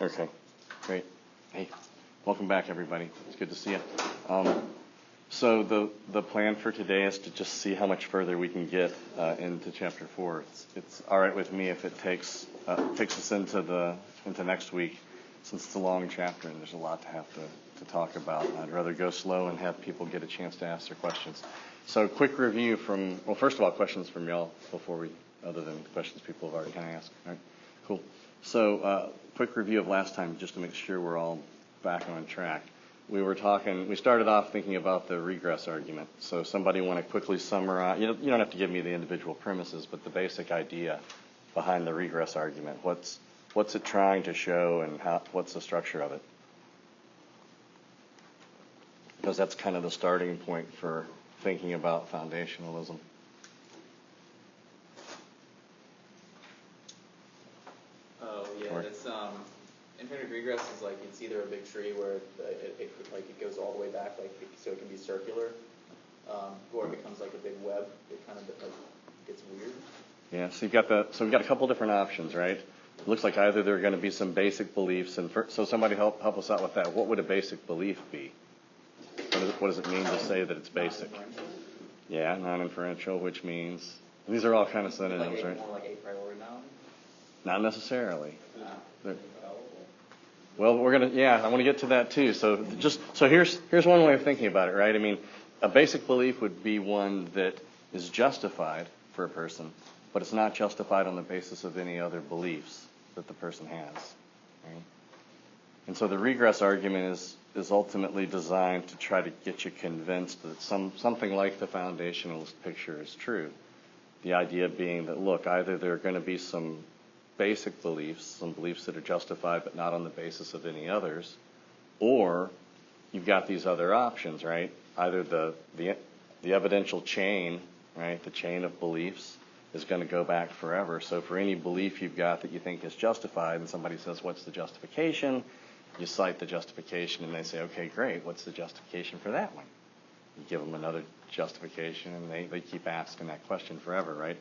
Okay, great. Hey, welcome back, everybody. It's good to see you. So the plan for today is to just see how much further we can get into Chapter 4. It's all right with me if it takes us into next week, since it's a long chapter and there's a lot to have to talk about. I'd rather go slow and have people get a chance to ask their questions. So quick review first of all, questions from y'all other than questions people have already kind of asked. All right, cool. So quick review of last time, just to make sure we're all back on track. We started off thinking about the regress argument. So somebody want to quickly summarize, you don't have to give me the individual premises, but the basic idea behind the regress argument. What's it trying to show, and what's the structure of it? Because that's kind of the starting point for thinking about foundationalism. Oh yeah, it's infinite regress is like it's either a big tree where it goes all the way back, so it can be circular, or it becomes like a big web. It kind of gets weird. Yeah, so we've got a couple different options, right? It looks like either there are going to be some basic beliefs, so somebody help us out with that. What would a basic belief be? What does it mean to say that it's basic? Yeah, non-inferential, which means these are all kind of synonyms, right? More like a priori noun. Not necessarily. Well, I want to get to that too. So here's one way of thinking about it, right? I mean, a basic belief would be one that is justified for a person, but it's not justified on the basis of any other beliefs that the person has, right? And so the regress argument is ultimately designed to try to get you convinced that something like the foundationalist picture is true. The idea being that, look, either there are going to be some basic beliefs, some beliefs that are justified but not on the basis of any others, or you've got these other options, right? Either the evidential chain, right, the chain of beliefs is going to go back forever. So for any belief you've got that you think is justified and somebody says, what's the justification? You cite the justification and they say, okay, great, what's the justification for that one? You give them another justification and they keep asking that question forever, right?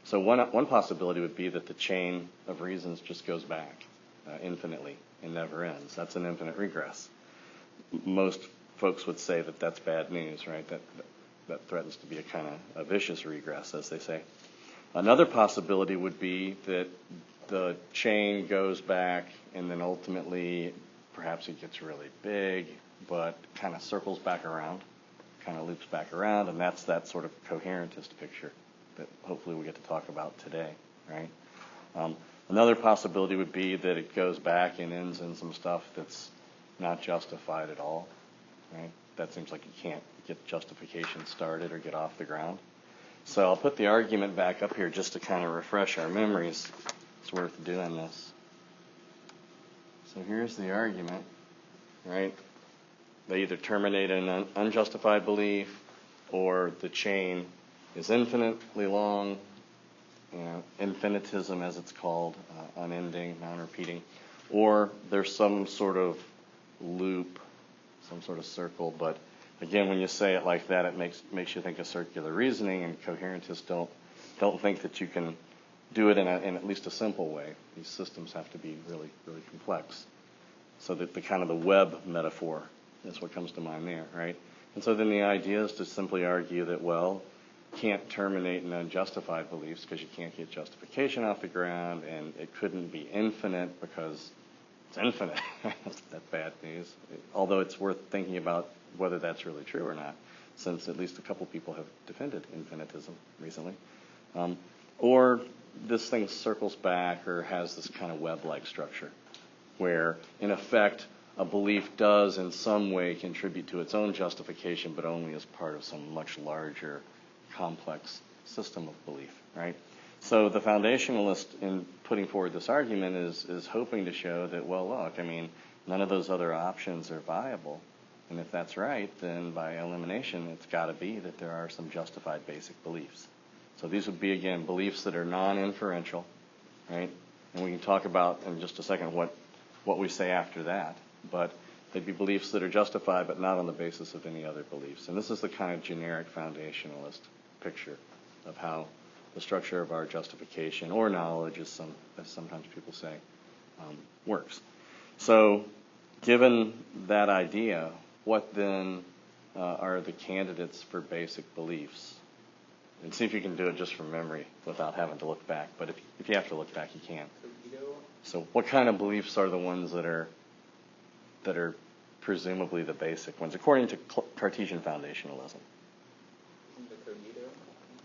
So one possibility would be that the chain of reasons just goes back infinitely and never ends. That's an infinite regress. Most folks would say that that's bad news, right? That threatens to be a kind of a vicious regress, as they say. Another possibility would be that the chain goes back and then ultimately perhaps it gets really big, but kind of circles back around, kind of loops back around, and that's that sort of coherentist picture that hopefully we get to talk about today, right? Another possibility would be that it goes back and ends in some stuff that's not justified at all, right? That seems like you can't get justification started or get off the ground. So I'll put the argument back up here just to kind of refresh our memories. It's worth doing this. So here's the argument, right? They either terminate an unjustified belief or the chain is infinitely long, infinitism as it's called, unending, non-repeating, or there's some sort of loop, some sort of circle. But again, when you say it like that, it makes you think of circular reasoning, and coherentists don't think that you can do it in at least a simple way. These systems have to be really, really complex. So that the kind of the web metaphor is what comes to mind there, right? And so then the idea is to simply argue that, well, can't terminate an unjustified beliefs because you can't get justification off the ground, and it couldn't be infinite because it's infinite. That's bad news. Although it's worth thinking about whether that's really true or not, since at least a couple people have defended infinitism recently. Or this thing circles back or has this kind of web-like structure where, in effect, a belief does in some way contribute to its own justification, but only as part of some much larger, complex system of belief, right? So the foundationalist, in putting forward this argument, is hoping to show that, well, look, I mean, none of those other options are viable. And if that's right, then by elimination, it's got to be that there are some justified basic beliefs. So these would be, again, beliefs that are non-inferential, right? And we can talk about in just a second what we say after that. But they'd be beliefs that are justified but not on the basis of any other beliefs. And this is the kind of generic foundationalist picture of how the structure of our justification or knowledge, as sometimes people say, works. So, given that idea, what then are the candidates for basic beliefs? And see if you can do it just from memory without having to look back. But if you have to look back, you can. So what kind of beliefs are the ones that are presumably the basic ones, according to Cartesian foundationalism? The cogito?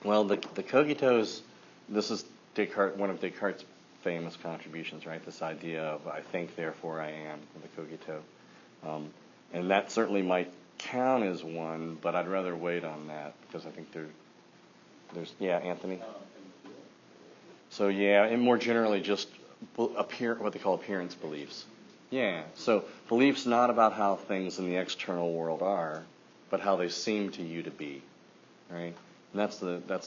Well, the cogitos, this is Descartes, one of Descartes' famous contributions, right? This idea of I think, therefore I am, the cogito. And that certainly might count as one, but I'd rather wait on that because I think there's Anthony? So, and more generally just what they call appearance beliefs. Yeah, so beliefs not about how things in the external world are, but how they seem to you to be, right? And that's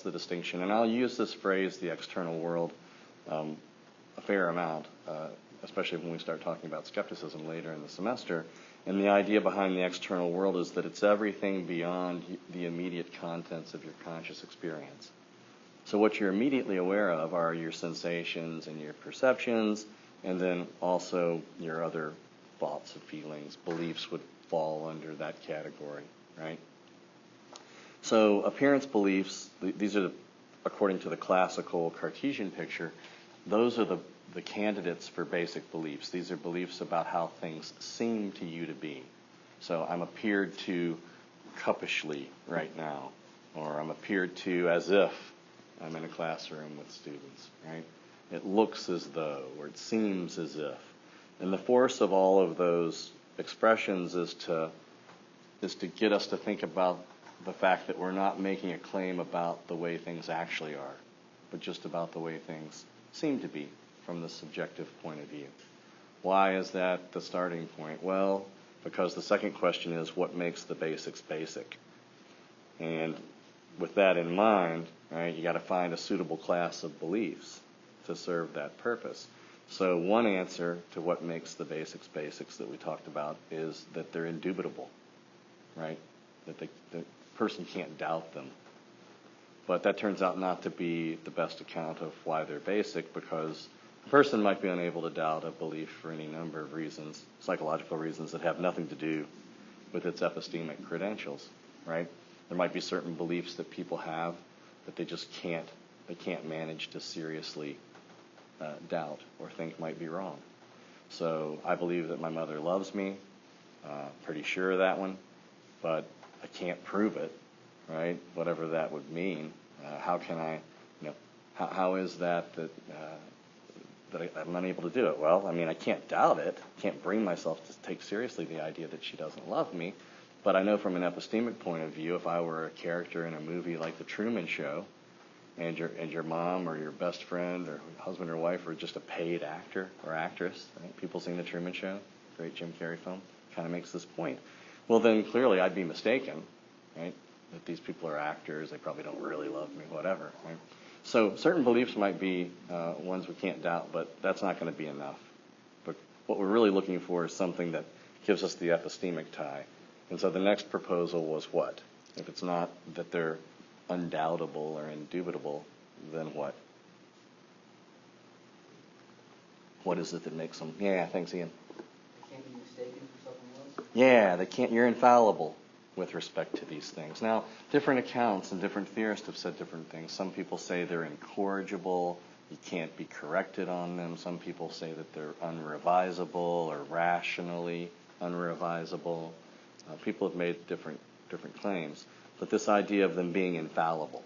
the distinction. And I'll use this phrase, the external world, a fair amount, especially when we start talking about skepticism later in the semester. And the idea behind the external world is that it's everything beyond the immediate contents of your conscious experience. So what you're immediately aware of are your sensations and your perceptions, and then also your other thoughts and feelings. Beliefs would fall under that category, right? So appearance beliefs, these are, according to the classical Cartesian picture, those are the candidates for basic beliefs. These are beliefs about how things seem to you to be. So I'm appeared to cuppishly right now, or I'm appeared to as if I'm in a classroom with students, right? It looks as though, or it seems as if. And the force of all of those expressions is to get us to think about the fact that we're not making a claim about the way things actually are, but just about the way things seem to be from the subjective point of view. Why is that the starting point? Well, because the second question is what makes the basics basic? And with that in mind, right, you got to find a suitable class of beliefs to serve that purpose. So one answer to what makes the basics basics that we talked about is that they're indubitable, right? That the person can't doubt them. But that turns out not to be the best account of why they're basic, because a person might be unable to doubt a belief for any number of reasons, psychological reasons that have nothing to do with its epistemic credentials, right? There might be certain beliefs that people have that they just can't manage to seriously doubt or think might be wrong. So I believe that my mother loves me, pretty sure of that one, but I can't prove it, right? Whatever that would mean. How can I, how is that I'm unable to do it? Well, I mean, I can't doubt it. I can't bring myself to take seriously the idea that she doesn't love me. But I know from an epistemic point of view, if I were a character in a movie like The Truman Show, and your mom or your best friend or husband or wife are just a paid actor or actress, right? People seen The Truman Show, great Jim Carrey film, kind of makes this point. Well, then clearly I'd be mistaken, right? That these people are actors, they probably don't really love me, whatever, right? So certain beliefs might be ones we can't doubt, but that's not going to be enough. But what we're really looking for is something that gives us the epistemic tie. And so the next proposal was what? If it's not that they're undoubtable or indubitable, then what? What is it that makes them? Yeah, thanks, Ian. They can't be mistaken for something else? Yeah, they can't. You're infallible with respect to these things. Now, different accounts and different theorists have said different things. Some people say they're incorrigible. You can't be corrected on them. Some people say that they're unrevisable or rationally unrevisable. People have made different claims. But this idea of them being infallible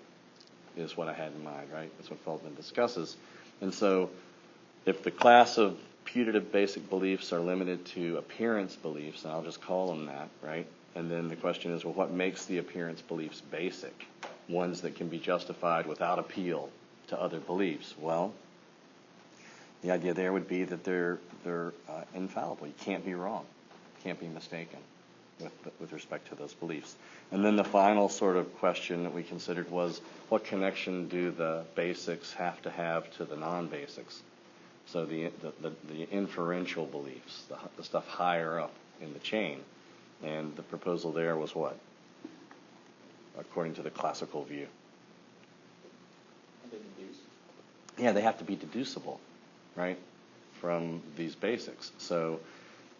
is what I had in mind, right? That's what Feldman discusses. And so if the class of putative basic beliefs are limited to appearance beliefs, and I'll just call them that, right? And then the question is, well, what makes the appearance beliefs basic? Ones that can be justified without appeal to other beliefs. Well, the idea there would be that they're infallible. You can't be wrong. You can't be mistaken with respect to those beliefs. And then the final sort of question that we considered was, what connection do the basics have to the non-basics? So the inferential beliefs, the stuff higher up in the chain. And the proposal there was what? According to the classical view. Yeah, they have to be deducible, right, from these basics. So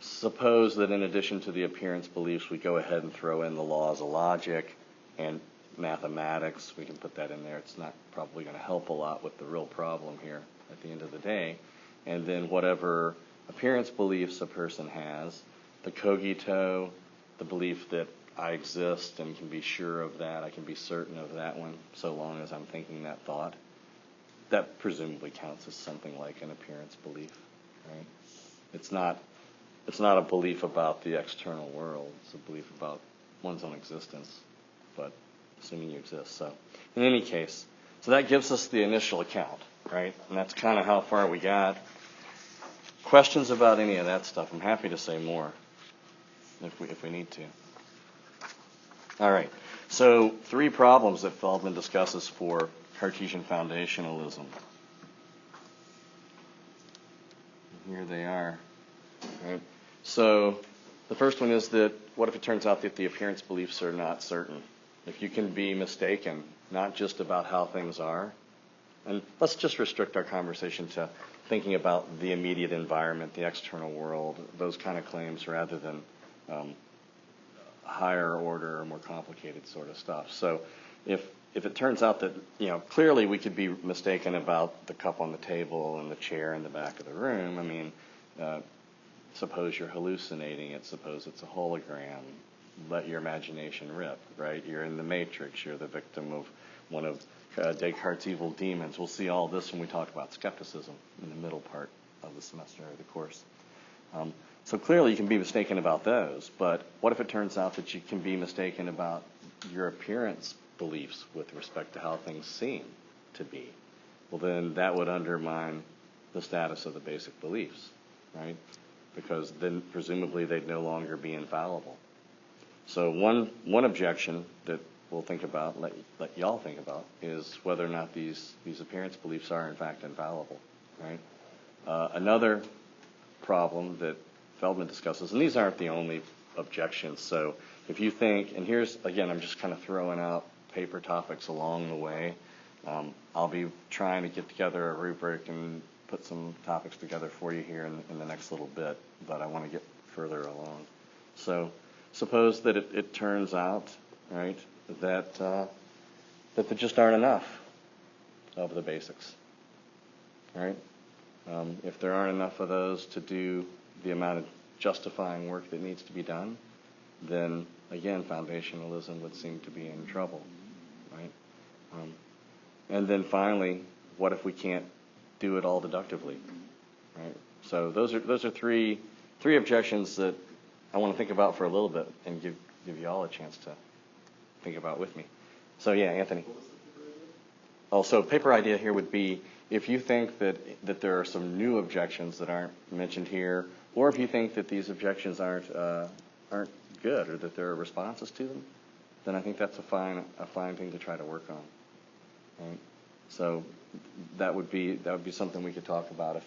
suppose that in addition to the appearance beliefs, we go ahead and throw in the laws of logic and mathematics. We can put that in there. It's not probably going to help a lot with the real problem here at the end of the day. And then whatever appearance beliefs a person has, the cogito, the belief that I exist and can be sure of that, I can be certain of that one so long as I'm thinking that thought, that presumably counts as something like an appearance belief, right? It's not a belief about the external world. It's a belief about one's own existence, but assuming you exist. So in any case, so that gives us the initial account, right? And that's kind of how far we got. Questions about any of that stuff? I'm happy to say more if we need to. All right. So 3 problems that Feldman discusses for Cartesian foundationalism. Here they are. Right? So the first one is that what if it turns out that the appearance beliefs are not certain? If you can be mistaken, not just about how things are. And let's just restrict our conversation to thinking about the immediate environment, the external world, those kind of claims rather than higher order or more complicated sort of stuff. So if it turns out that, clearly we could be mistaken about the cup on the table and the chair in the back of the room. I mean, suppose you're hallucinating it. Suppose it's a hologram. Let your imagination rip, right? You're in the Matrix. You're the victim of one of Descartes' evil demons. We'll see all this when we talk about skepticism in the middle part of the semester or the course. So clearly you can be mistaken about those, but what if it turns out that you can be mistaken about your appearance beliefs with respect to how things seem to be? Well, then that would undermine the status of the basic beliefs, right? Because then presumably they'd no longer be infallible. So one objection that we'll think about, let y'all think about, is whether or not these appearance beliefs are in fact infallible, right? Another problem that Feldman discusses, and these aren't the only objections. So if you think, and here's, again, I'm just kind of throwing out paper topics along the way. I'll be trying to get together a rubric and put some topics together for you here in the next little bit, but I want to get further along. So suppose that it turns out, right, that there just aren't enough of the basics, right? If there aren't enough of those to do the amount of justifying work that needs to be done, then again, foundationalism would seem to be in trouble, right? And then finally, what if we can't do it all deductively, right? So those are three objections that I want to think about for a little bit and give you all a chance to think about with me. So yeah, Anthony. Also, paper idea here would be if you think that there are some new objections that aren't mentioned here, or if you think that these objections aren't good, or that there are responses to them, then I think that's a fine thing to try to work on. Right? So that would be something we could talk about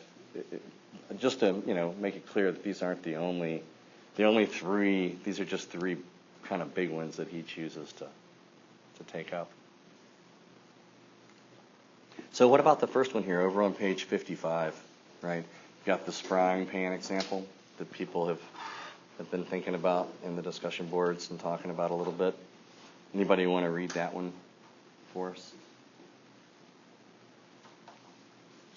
just to make it clear that these aren't the only 3. These are just 3 kind of big ones that he chooses to take up. So what about the first one here over on page 55, right? You've got the frying pan example that people have been thinking about in the discussion boards and talking about a little bit. Anybody want to read that one for us?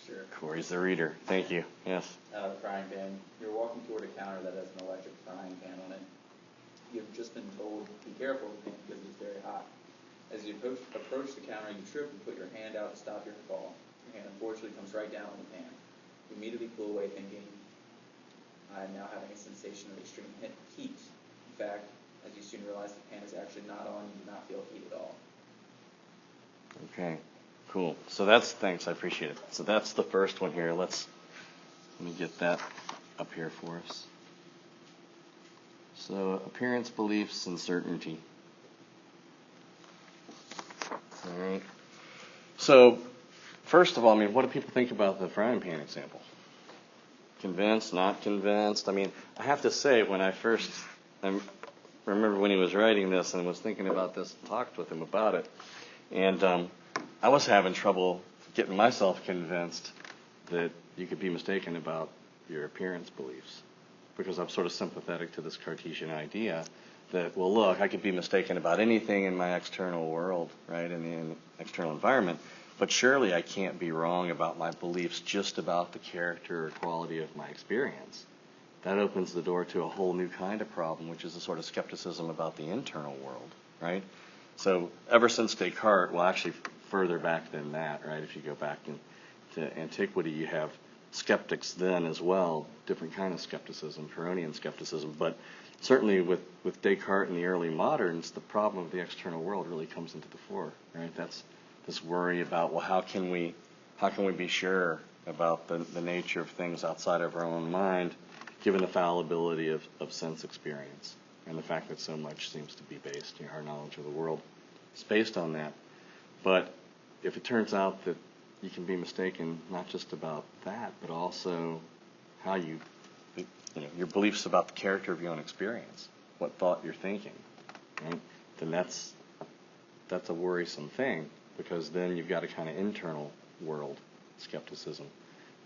Sure. Corey's the reader. Thank you. Yes. The frying pan. You're walking toward a counter that has an electric frying pan on it. You've just been told, be careful with the pan because it's very hot. As you approach the counter, you trip and put your hand out to stop your fall. Your hand unfortunately comes right down on the pan. You immediately pull away thinking, I am now having a sensation of extreme heat. In fact, as you soon realize the pan is actually not on, you do not feel heat at all. Okay, cool. So thanks, I appreciate it. So that's the first one here. Let me get that up here for us. So appearance, beliefs, and certainty. All right. So first of all, what do people think about the frying pan example? Convinced, not convinced? I have to say, when I remember when he was writing this and was thinking about this and talked with him about it, and I was having trouble getting myself convinced that you could be mistaken about your appearance beliefs, because I'm sort of sympathetic to this Cartesian idea that, well, look, I could be mistaken about anything in my external world, right, in the external environment, but surely I can't be wrong about my beliefs just about the character or quality of my experience. That opens the door to a whole new kind of problem, which is a sort of skepticism about the internal world, right? So ever since Descartes, well, actually further back than that, right, if you go back into antiquity, you have skeptics then as well, different kind of skepticism, Pyrrhonian skepticism, but certainly with Descartes and the early moderns, the problem of the external world really comes into the fore, right? That's this worry about, well, how can we be sure about the nature of things outside of our own mind, given the fallibility of sense experience and the fact that so much seems to be based, our knowledge of the world is based on that. But if it turns out that you can be mistaken not just about that, but also how your beliefs about the character of your own experience, what thought you're thinking, right? Then that's a worrisome thing, because then you've got a kind of internal world skepticism,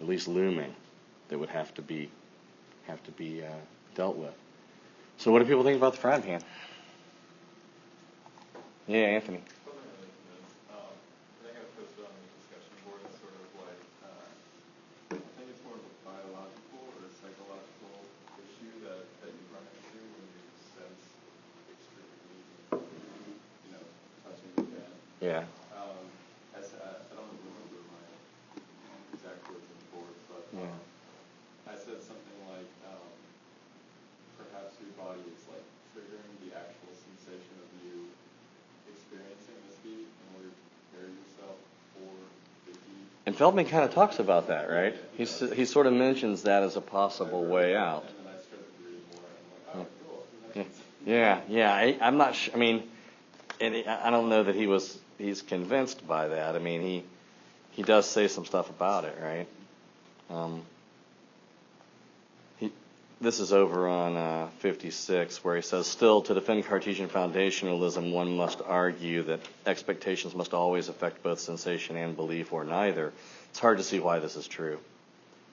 at least looming, that would have to be dealt with. So what do people think about the frying pan? Yeah, Anthony. Yeah. I don't remember my exact words in the board, but I said something like, perhaps your body is like triggering the actual sensation of you experiencing this heat in order to prepare yourself for the heat. And Feldman kind of talks about that, right? He sort of mentions that as a possible way out. And then I started reading more, and I'm like, oh, cool. Yeah. I'm not sure. I mean, I don't know that he's convinced by that. I mean, he does say some stuff about it, right? This is over on 56, where he says, still, to defend Cartesian foundationalism, one must argue that expectations must always affect both sensation and belief, or neither. It's hard to see why this is true.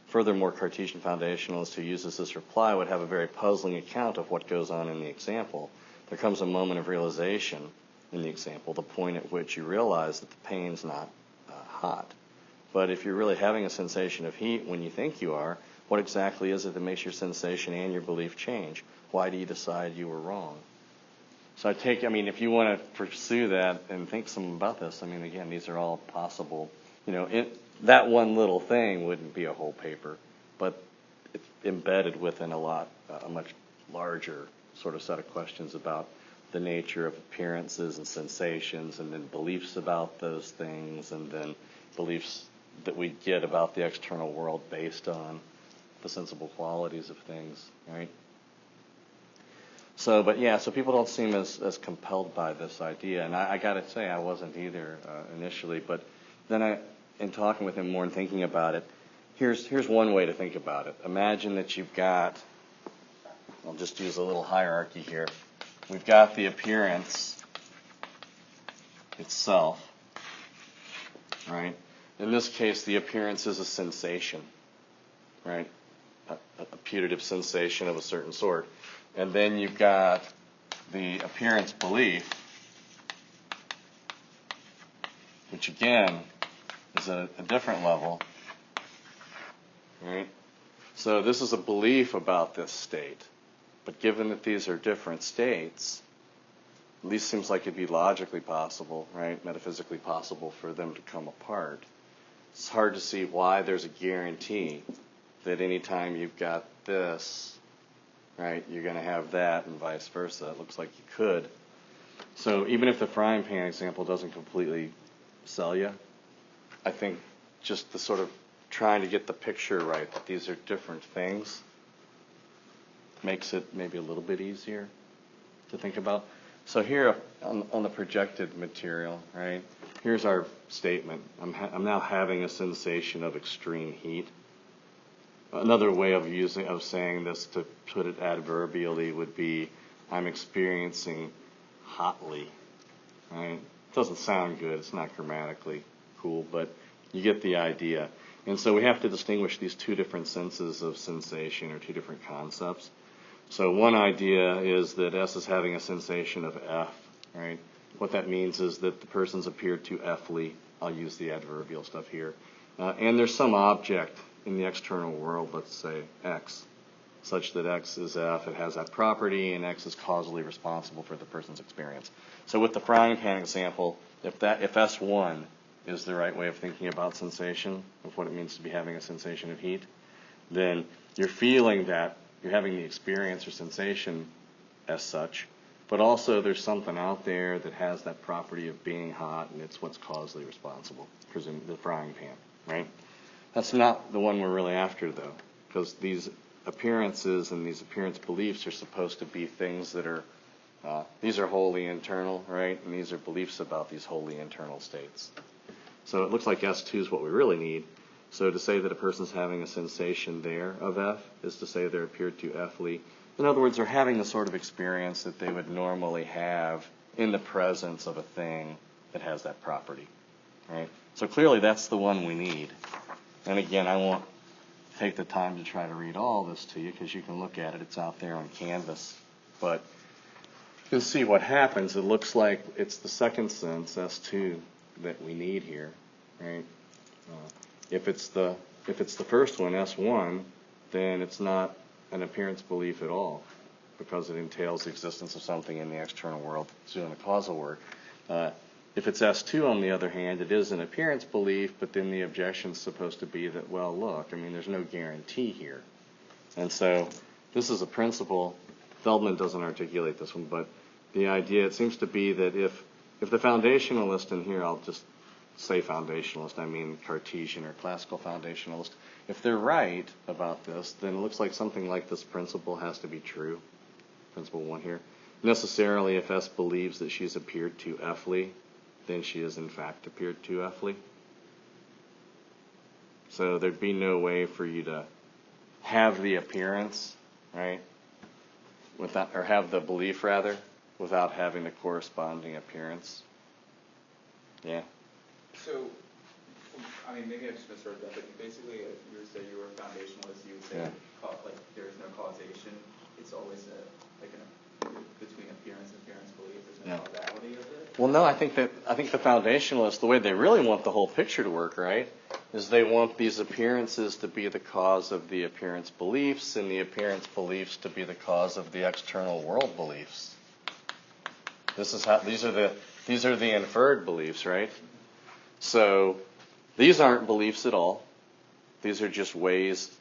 Furthermore, Cartesian foundationalist who uses this reply would have a very puzzling account of what goes on in the example. There comes a moment of realization in the example, the point at which you realize that the pain's not hot. But if you're really having a sensation of heat when you think you are, what exactly is it that makes your sensation and your belief change? Why do you decide you were wrong? So if you want to pursue that and think some about this, again, these are all possible. That one little thing wouldn't be a whole paper, but it's embedded within a much larger sort of set of questions about the nature of appearances and sensations, and then beliefs about those things, and then beliefs that we get about the external world based on the sensible qualities of things, right? So people don't seem as compelled by this idea, and I got to say I wasn't either initially, but then in talking with him more and thinking about it, here's one way to think about it. Imagine that you've got, I'll just use a little hierarchy here. We've got the appearance itself, right? In this case, the appearance is a sensation, right? A putative sensation of a certain sort. And then you've got the appearance belief, which again is at a different level, right? So this is a belief about this state. But given that these are different states, at least seems like it'd be logically possible, right, metaphysically possible for them to come apart. It's hard to see why there's a guarantee that any time you've got this, right, you're going to have that, and vice versa. It looks like you could. So even if the frying pan example doesn't completely sell you, I think just the sort of trying to get the picture right that these are different things makes it maybe a little bit easier to think about. So here on the projected material, right, here's our statement. I'm now having a sensation of extreme heat. Another way of saying this, to put it adverbially, would be I'm experiencing hotly, right? It doesn't sound good. It's not grammatically cool, but you get the idea. And so we have to distinguish these two different senses of sensation, or two different concepts. So one idea is that S is having a sensation of F, right? What that means is that the person's appeared to F-ly. I'll use the adverbial stuff here. And there's some object in the external world, let's say X, such that X is F, it has that property, and X is causally responsible for the person's experience. So with the frying pan example, if S1 is the right way of thinking about sensation, of what it means to be having a sensation of heat, then you're feeling that you're having the experience or sensation as such, but also there's something out there that has that property of being hot, and it's what's causally responsible, presume the frying pan, right? That's not the one we're really after, though, because these appearances and these appearance beliefs are supposed to be things that are, these are wholly internal, right? And these are beliefs about these wholly internal states. So it looks like S2 is what we really need. So to say that a person's having a sensation there of F is to say they're appeared to F-ly. In other words, they're having the sort of experience that they would normally have in the presence of a thing that has that property, right? So clearly that's the one we need. And again, I won't take the time to try to read all this to you, because you can look at it. It's out there on Canvas. But you can see what happens. It looks like it's the second sense, S2, that we need here, right? If it's the first one, S1, then it's not an appearance belief at all, because it entails the existence of something in the external world that's doing the causal work. If it's S2, on the other hand, it is an appearance belief, but then the objection's supposed to be that, well, look, I mean, there's no guarantee here. And so this is a principle. Feldman doesn't articulate this one, but the idea, it seems to be that if the foundationalist, and here I'll just say foundationalist, I mean Cartesian or classical foundationalist, if they're right about this, then it looks like something like this principle has to be true, principle 1 here. Necessarily, if S believes that she's appeared to F-ly, then she is in fact appeared to F-ly. So there'd be no way for you to have the appearance, right, without, or have the belief rather, without having the corresponding appearance. Yeah. So, I mean, maybe I just misheard that, but basically, you would say you were a foundationalist. You would say, like, there is no causation. It's always between appearance and appearance belief. There's no causality of it. Well, no, I think the foundationalists, the way they really want the whole picture to work, right, is they want these appearances to be the cause of the appearance beliefs, and the appearance beliefs to be the cause of the external world beliefs. This is how these are the inferred beliefs, right? So these aren't beliefs at all. These are just ways.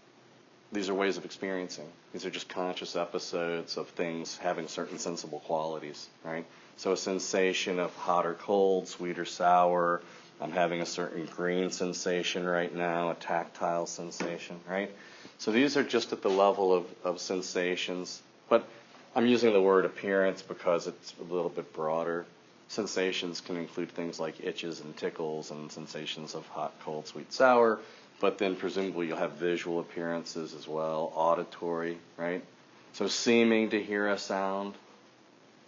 These are ways of experiencing. These are just conscious episodes of things having certain sensible qualities, right? So a sensation of hot or cold, sweet or sour. I'm having a certain green sensation right now, a tactile sensation, right? So these are just at the level of sensations. But I'm using the word appearance because it's a little bit broader. Sensations can include things like itches and tickles and sensations of hot, cold, sweet, sour. But then presumably you'll have visual appearances as well, auditory, right? So seeming to hear a sound,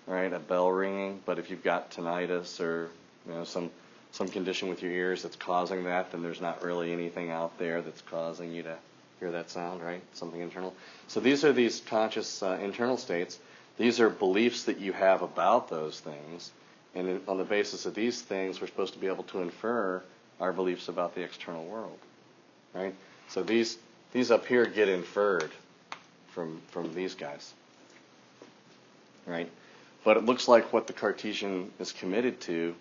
right, a bell ringing. But if you've got tinnitus or some condition with your ears that's causing that, then there's not really anything out there that's causing you to hear that sound, right? Something internal. So these are these conscious internal states. These are beliefs that you have about those things. And on the basis of these things, we're supposed to be able to infer our beliefs about the external world, right? So these up here get inferred from these guys, right? But it looks like what the Cartesian is committed to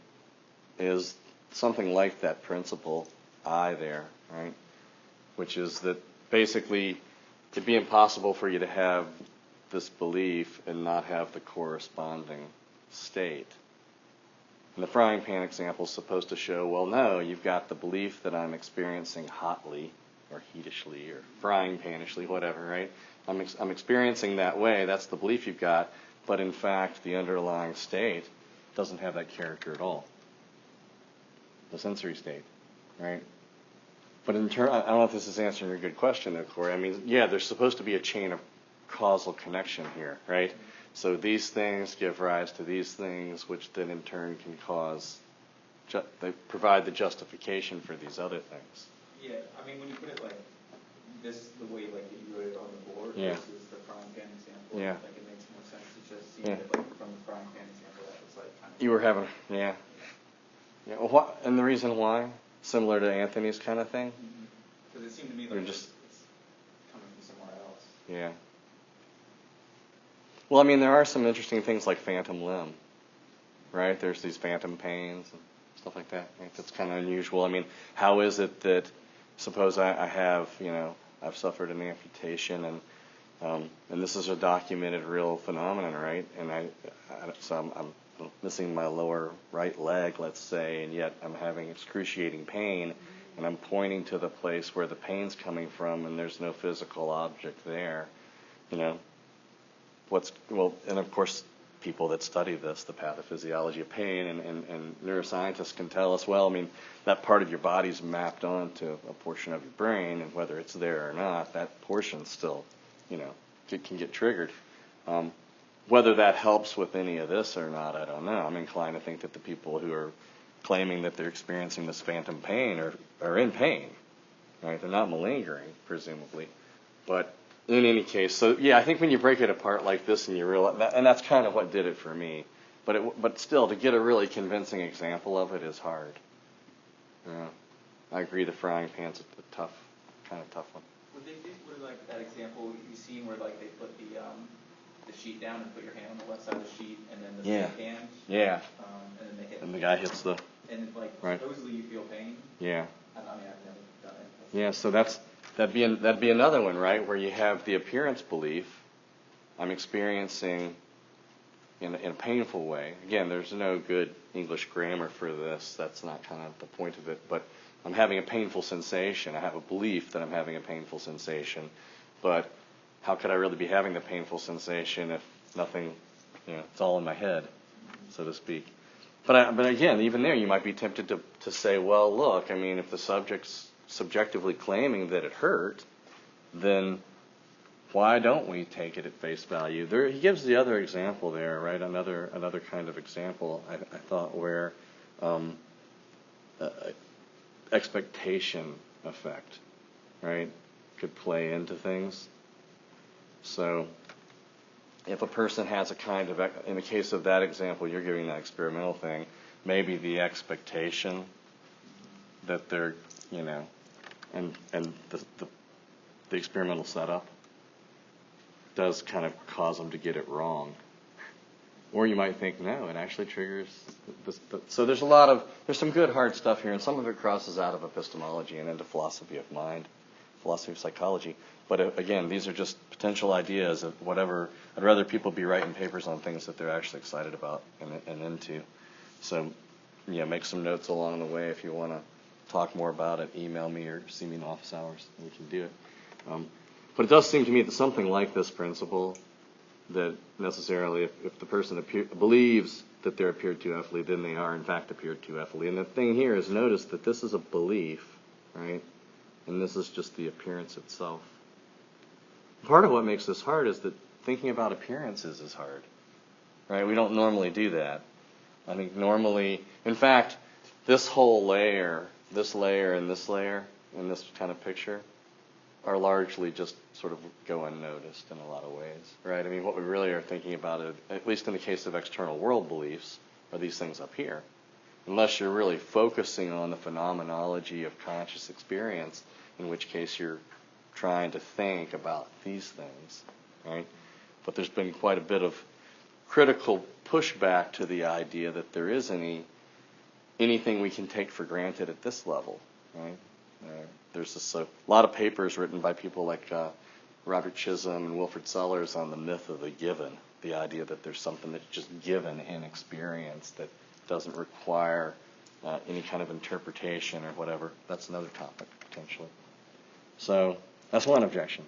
is something like that principle I there, right? Which is that basically it'd be impossible for you to have this belief and not have the corresponding state. And the frying pan example is supposed to show, well, no, you've got the belief that I'm experiencing hotly or heatishly or frying panishly, whatever, right? I'm experiencing that way. That's the belief you've got. But in fact, the underlying state doesn't have that character at all. The sensory state, right? But in turn, I don't know if this is answering your good question, though, Corey. I mean, yeah, there's supposed to be a chain of causal connection here, right? So these things give rise to these things, which then in turn can cause, they provide the justification for these other things. Yeah, I mean, when you put it like this, the way like you wrote it on the board Yeah. versus the frying pan example, Yeah. like it makes more sense to just see Yeah. it like from the frying pan example that was like kind of. You were having, yeah. Yeah. Well, what, and the reason why? Similar to Anthony's kind of thing? Because it seemed to me You're like just- it's coming from somewhere else. Yeah. Well, I mean, there are some interesting things like phantom limb, right? There's these phantom pains and stuff like that. I think that's kind of unusual. I mean, how is it that, suppose I have, I've suffered an amputation and this is a documented real phenomenon, right? And so I'm missing my lower right leg, let's say, and yet I'm having excruciating pain, and I'm pointing to the place where the pain's coming from, and there's no physical object there, and of course, people that study this, the pathophysiology of pain, and neuroscientists can tell us, well, I mean, that part of your body's mapped onto a portion of your brain, and whether it's there or not, that portion still, can get triggered. Whether that helps with any of this or not, I don't know. I'm inclined to think that the people who are claiming that they're experiencing this phantom pain are in pain, right? They're not malingering, presumably. But in any case, so yeah, I think when you break it apart like this and you realize that, and that's kind of what did it for me. But still, to get a really convincing example of it is hard. Yeah, I agree. The frying pan's a kind of tough one. Would like that example you seen where like they put the sheet down and put your hand on the left side of the sheet and then the stick hand. Yeah. And then they hit. And the guy hits the. And like right. Supposedly you feel pain. Yeah. I mean, I've never done it. Yeah, so that'd be another one, right? Where you have the appearance belief. I'm experiencing in a painful way. Again, there's no good English grammar for this. That's not kind of the point of it. But I'm having a painful sensation. I have a belief that I'm having a painful sensation. But how could I really be having the painful sensation if nothing, it's all in my head, so to speak. But again, even there, you might be tempted to say, well, look, I mean, if the subject's subjectively claiming that it hurt, then why don't we take it at face value? He gives the other example there, right? Another kind of example, I thought, where expectation effect, right, could play into things. So if a person has a kind of, in the case of that example, you're giving that experimental thing, maybe the expectation that they're, and the experimental setup does kind of cause them to get it wrong. Or you might think, no, it actually triggers this. So there's some good hard stuff here, and some of it crosses out of epistemology and into philosophy of mind, philosophy of psychology. But again, these are just potential ideas of whatever. I'd rather people be writing papers on things that they're actually excited about and into. So, make some notes along the way. If you want to talk more about it, email me or see me in office hours, and we can do it. But it does seem to me that something like this principle, that necessarily if the person believes that they're appeared to effly, then they are in fact appeared to effly. And the thing here is, notice that this is a belief, right? And this is just the appearance itself. Part of what makes this hard is that thinking about appearances is hard, right? We don't normally do that. I think normally, in fact, this whole layer, this layer, and this layer, in this kind of picture, are largely just sort of go unnoticed in a lot of ways, right? I mean, what we really are thinking about, at least in the case of external world beliefs, are these things up here. Unless you're really focusing on the phenomenology of conscious experience, in which case you're trying to think about these things, right? But there's been quite a bit of critical pushback to the idea that there is anything we can take for granted at this level, right? There's a lot of papers written by people like Robert Chisholm and Wilfrid Sellers on the myth of the given, the idea that there's something that's just given in experience that doesn't require any kind of interpretation or whatever. That's another topic, potentially. So that's one objection.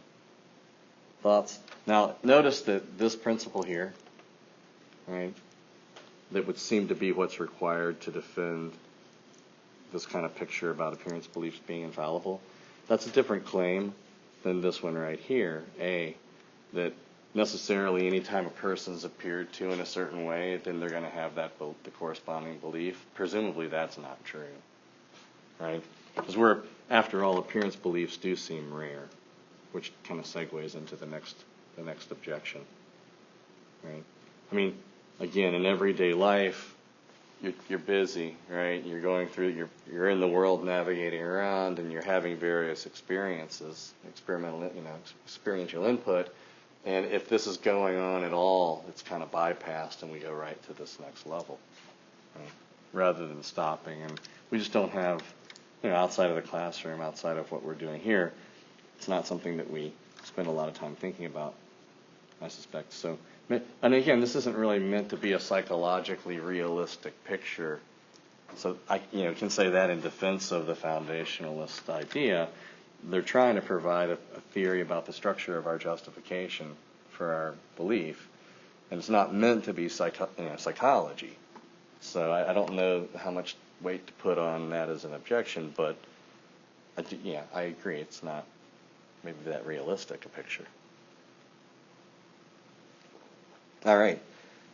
Thoughts? Now, notice that this principle here, right, that would seem to be what's required to defend this kind of picture about appearance beliefs being infallible, that's a different claim than this one right here, A, that necessarily any time a person's appeared to in a certain way, then they're going to have the corresponding belief. Presumably that's not true, right? Because after all, appearance beliefs do seem rare, which kind of segues into the next objection, right? I mean, again, in everyday life, you're busy, right? You're going through, you're in the world navigating around, and you're having various experiences, experiential input. And if this is going on at all, it's kind of bypassed, and we go right to this next level, right? Rather than stopping. And we just don't have, outside of the classroom, outside of what we're doing here, it's not something that we spend a lot of time thinking about, I suspect. So, and again, this isn't really meant to be a psychologically realistic picture. So I can say that in defense of the foundationalist idea. They're trying to provide a theory about the structure of our justification for our belief, and it's not meant to be psychology. So I don't know how much weight to put on that as an objection, but I agree, it's not maybe that realistic a picture. All right.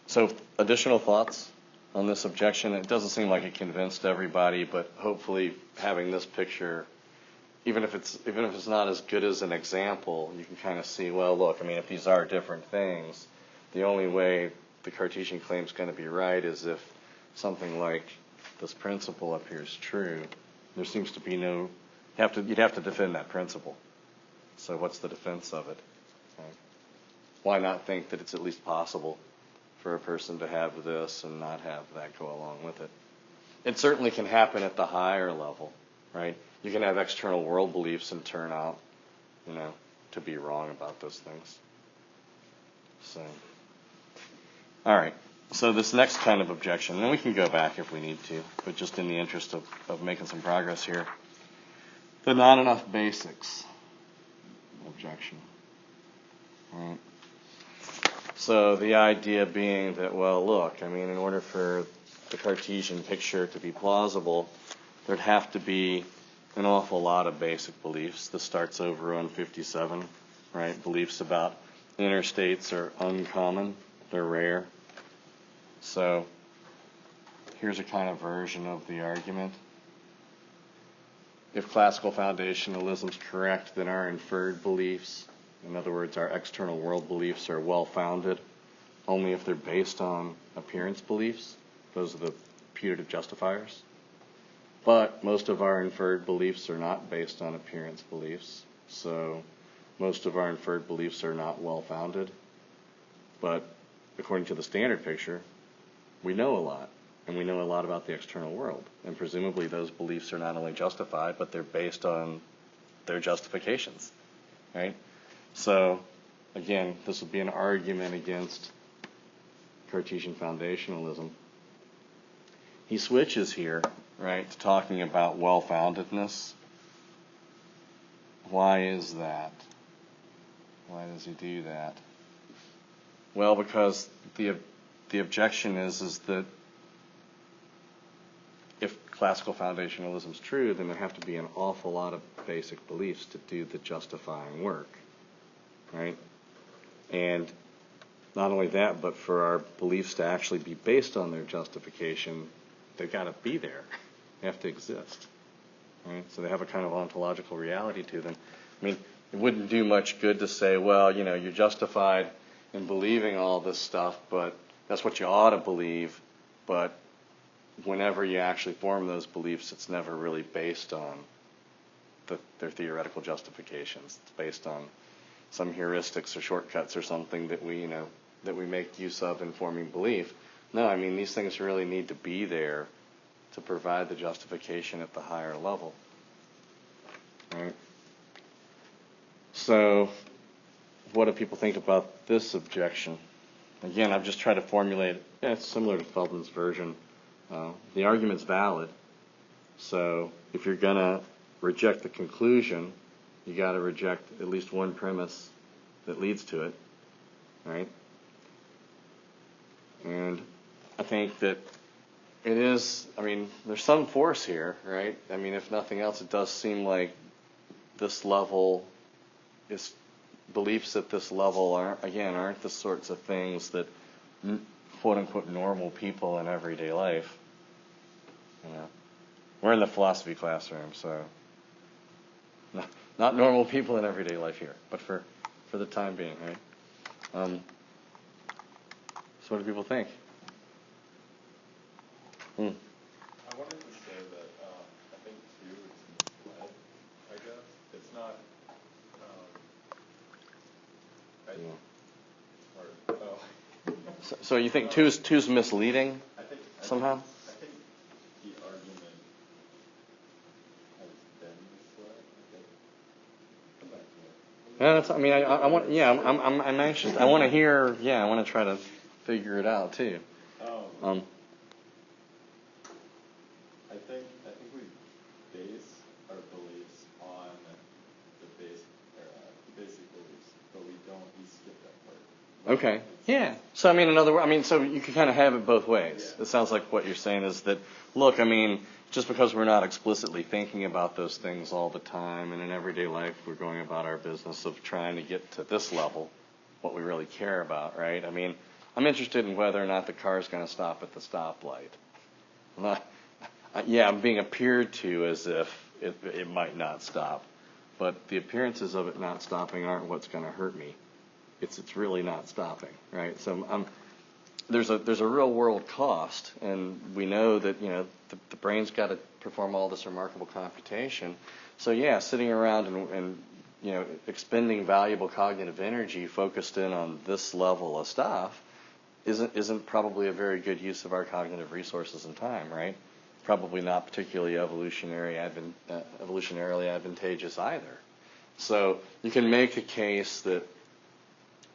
So additional thoughts on this objection? It doesn't seem like it convinced everybody, but hopefully having this picture, even if it's not as good as an example, you can kind of see, well, look, I mean, if these are different things, the only way the Cartesian claim is going to be right is if something like this principle up here is true. There seems to be you'd have to defend that principle. So what's the defense of it? Okay. Why not think that it's at least possible for a person to have this and not have that go along with it? It certainly can happen at the higher level, right? You can have external world beliefs and turn out, to be wrong about those things. So, all right. So this next kind of objection, and we can go back if we need to, but just in the interest of making some progress here, the not enough basics objection. All right. So the idea being that, well, look, I mean, in order for the Cartesian picture to be plausible, there'd have to be an awful lot of basic beliefs. This starts over on 57, right? Beliefs about interstates are uncommon, they're rare. So here's a kind of version of the argument. If classical foundationalism is correct, then our inferred beliefs, in other words, our external world beliefs, are well-founded only if they're based on appearance beliefs. Those are the putative justifiers. But most of our inferred beliefs are not based on appearance beliefs, so most of our inferred beliefs are not well-founded. But according to the standard picture, we know a lot, and we know a lot about the external world. And presumably those beliefs are not only justified, but they're based on their justifications, right? So, again, this would be an argument against Cartesian foundationalism. He switches here, right, to talking about well-foundedness. Why is that? Why does he do that? Well, because the objection is that if classical foundationalism is true, then there have to be an awful lot of basic beliefs to do the justifying work, right? And not only that, but for our beliefs to actually be based on their justification, they've got to be there. They have to exist, right? So they have a kind of ontological reality to them. I mean, it wouldn't do much good to say, well, you're justified in believing all this stuff, but that's what you ought to believe, but whenever you actually form those beliefs, it's never really based on their theoretical justifications. It's based on some heuristics or shortcuts or something that we make use of in forming belief. No, I mean, these things really need to be there to provide the justification at the higher level. Right? So, what do people think about this objection? Again, I've just tried to formulate, it's similar to Feldman's version. The argument's valid. So, if you're going to reject the conclusion, you got to reject at least one premise that leads to it, right? And I think that it is, there's some force here, right? I mean, if nothing else, it does seem like this level is, beliefs at this level aren't the sorts of things that quote unquote normal people in everyday life, We're in the philosophy classroom, so not normal people in everyday life here, but for the time being, right? So what do people think? I wanted to say that I think too it's misled, I guess. It's not So you think two's misleading somehow? I think the argument has been misled. Come back to it. Yeah, that's. I mean, I want. Yeah, I'm anxious. I want to hear. Yeah, I want to try to figure it out too. I think we base our beliefs on the basic beliefs, but we skip that part. Okay. Yeah. So I mean, so you can kind of have it both ways. Yeah. It sounds like what you're saying is that, look, I mean, just because we're not explicitly thinking about those things all the time, and in everyday life we're going about our business of trying to get to this level, what we really care about, right? I mean, I'm interested in whether or not the car is going to stop at the stoplight. I'm being appeared to as if it might not stop, but the appearances of it not stopping aren't what's going to hurt me. It's really not stopping, right? So there's a real world cost, and we know that the brain's got to perform all this remarkable computation. So yeah, sitting around and expending valuable cognitive energy focused in on this level of stuff isn't probably a very good use of our cognitive resources and time, right? Probably not particularly evolutionarily advantageous either. So you can make a case that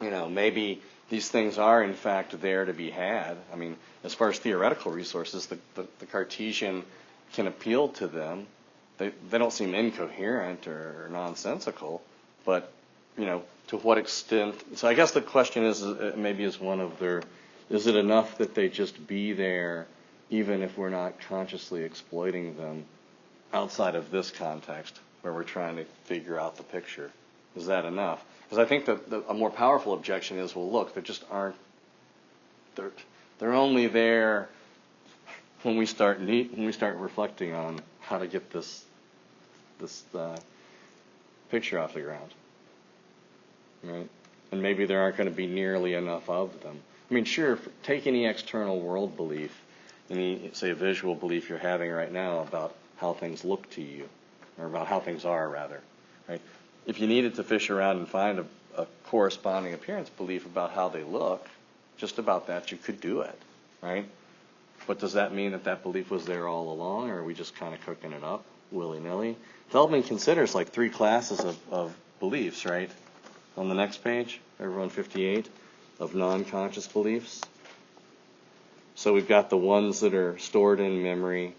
maybe these things are in fact there to be had. I mean, as far as theoretical resources, the Cartesian can appeal to them. They don't seem incoherent or nonsensical, but to what extent? So I guess the question is is it enough that they just be there, even if we're not consciously exploiting them outside of this context where we're trying to figure out the picture? Is that enough? Because I think that a more powerful objection is, well, look, they're only there when we start reflecting on how to get this picture off the ground, right? And maybe there aren't going to be nearly enough of them. I mean, sure, take any external world belief, any, say, visual belief you're having right now about how things look to you, or about how things are, rather, right? If you needed to fish around and find a corresponding appearance belief about how they look, just about that, you could do it, right? But does that mean that belief was there all along, or are we just kind of cooking it up willy-nilly? Feldman considers like 3 classes of beliefs, right? On the next page, everyone 58, of non-conscious beliefs. So we've got the ones that are stored in memory.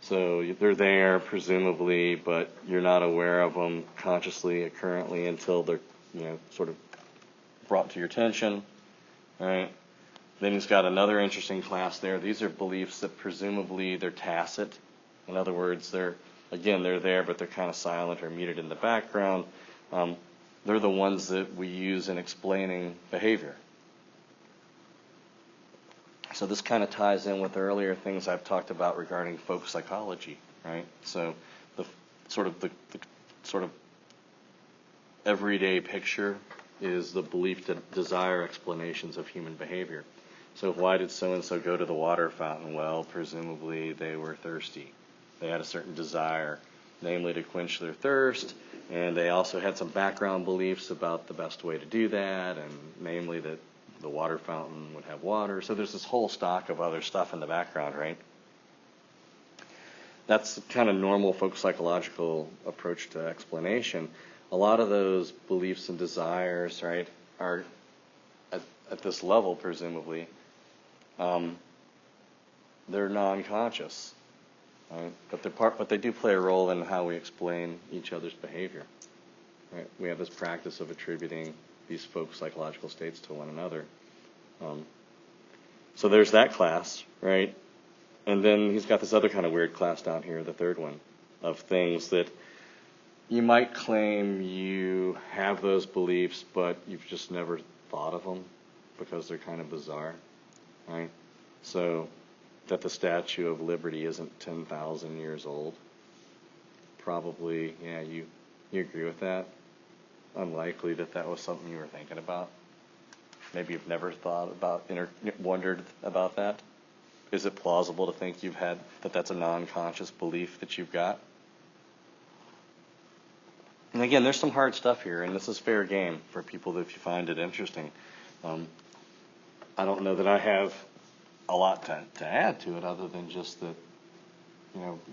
So they're there, presumably, but you're not aware of them consciously or currently until they're, sort of brought to your attention, right? Then he's got another interesting class there. These are beliefs that presumably they're tacit. In other words, they're there, but they're kind of silent or muted in the background. They're the ones that we use in explaining behavior. So this kind of ties in with earlier things I've talked about regarding folk psychology, right? So the sort of everyday picture is the belief to desire explanations of human behavior. So why did so-and-so go to the water fountain? Well, presumably they were thirsty. They had a certain desire, namely to quench their thirst, and they also had some background beliefs about the best way to do that, and namely that the water fountain would have water. So there's this whole stock of other stuff in the background, right? That's kind of normal folk psychological approach to explanation. A lot of those beliefs and desires, right, are at this level, presumably, they're non-conscious, right? But they do play a role in how we explain each other's behavior, right? We have this practice of attributing these folk psychological states to one another. So there's that class, right? And then he's got this other kind of weird class down here, the third one, of things that you might claim you have those beliefs, but you've just never thought of them because they're kind of bizarre, right? So that the Statue of Liberty isn't 10,000 years old? Probably, yeah, you agree with that? Unlikely that was something you were thinking about. Maybe you've never thought about, wondered about that. Is it plausible to think that's a non-conscious belief that you've got? And again, there's some hard stuff here, and this is fair game for people if you find it interesting. I don't know that I have a lot to add to it other than just that,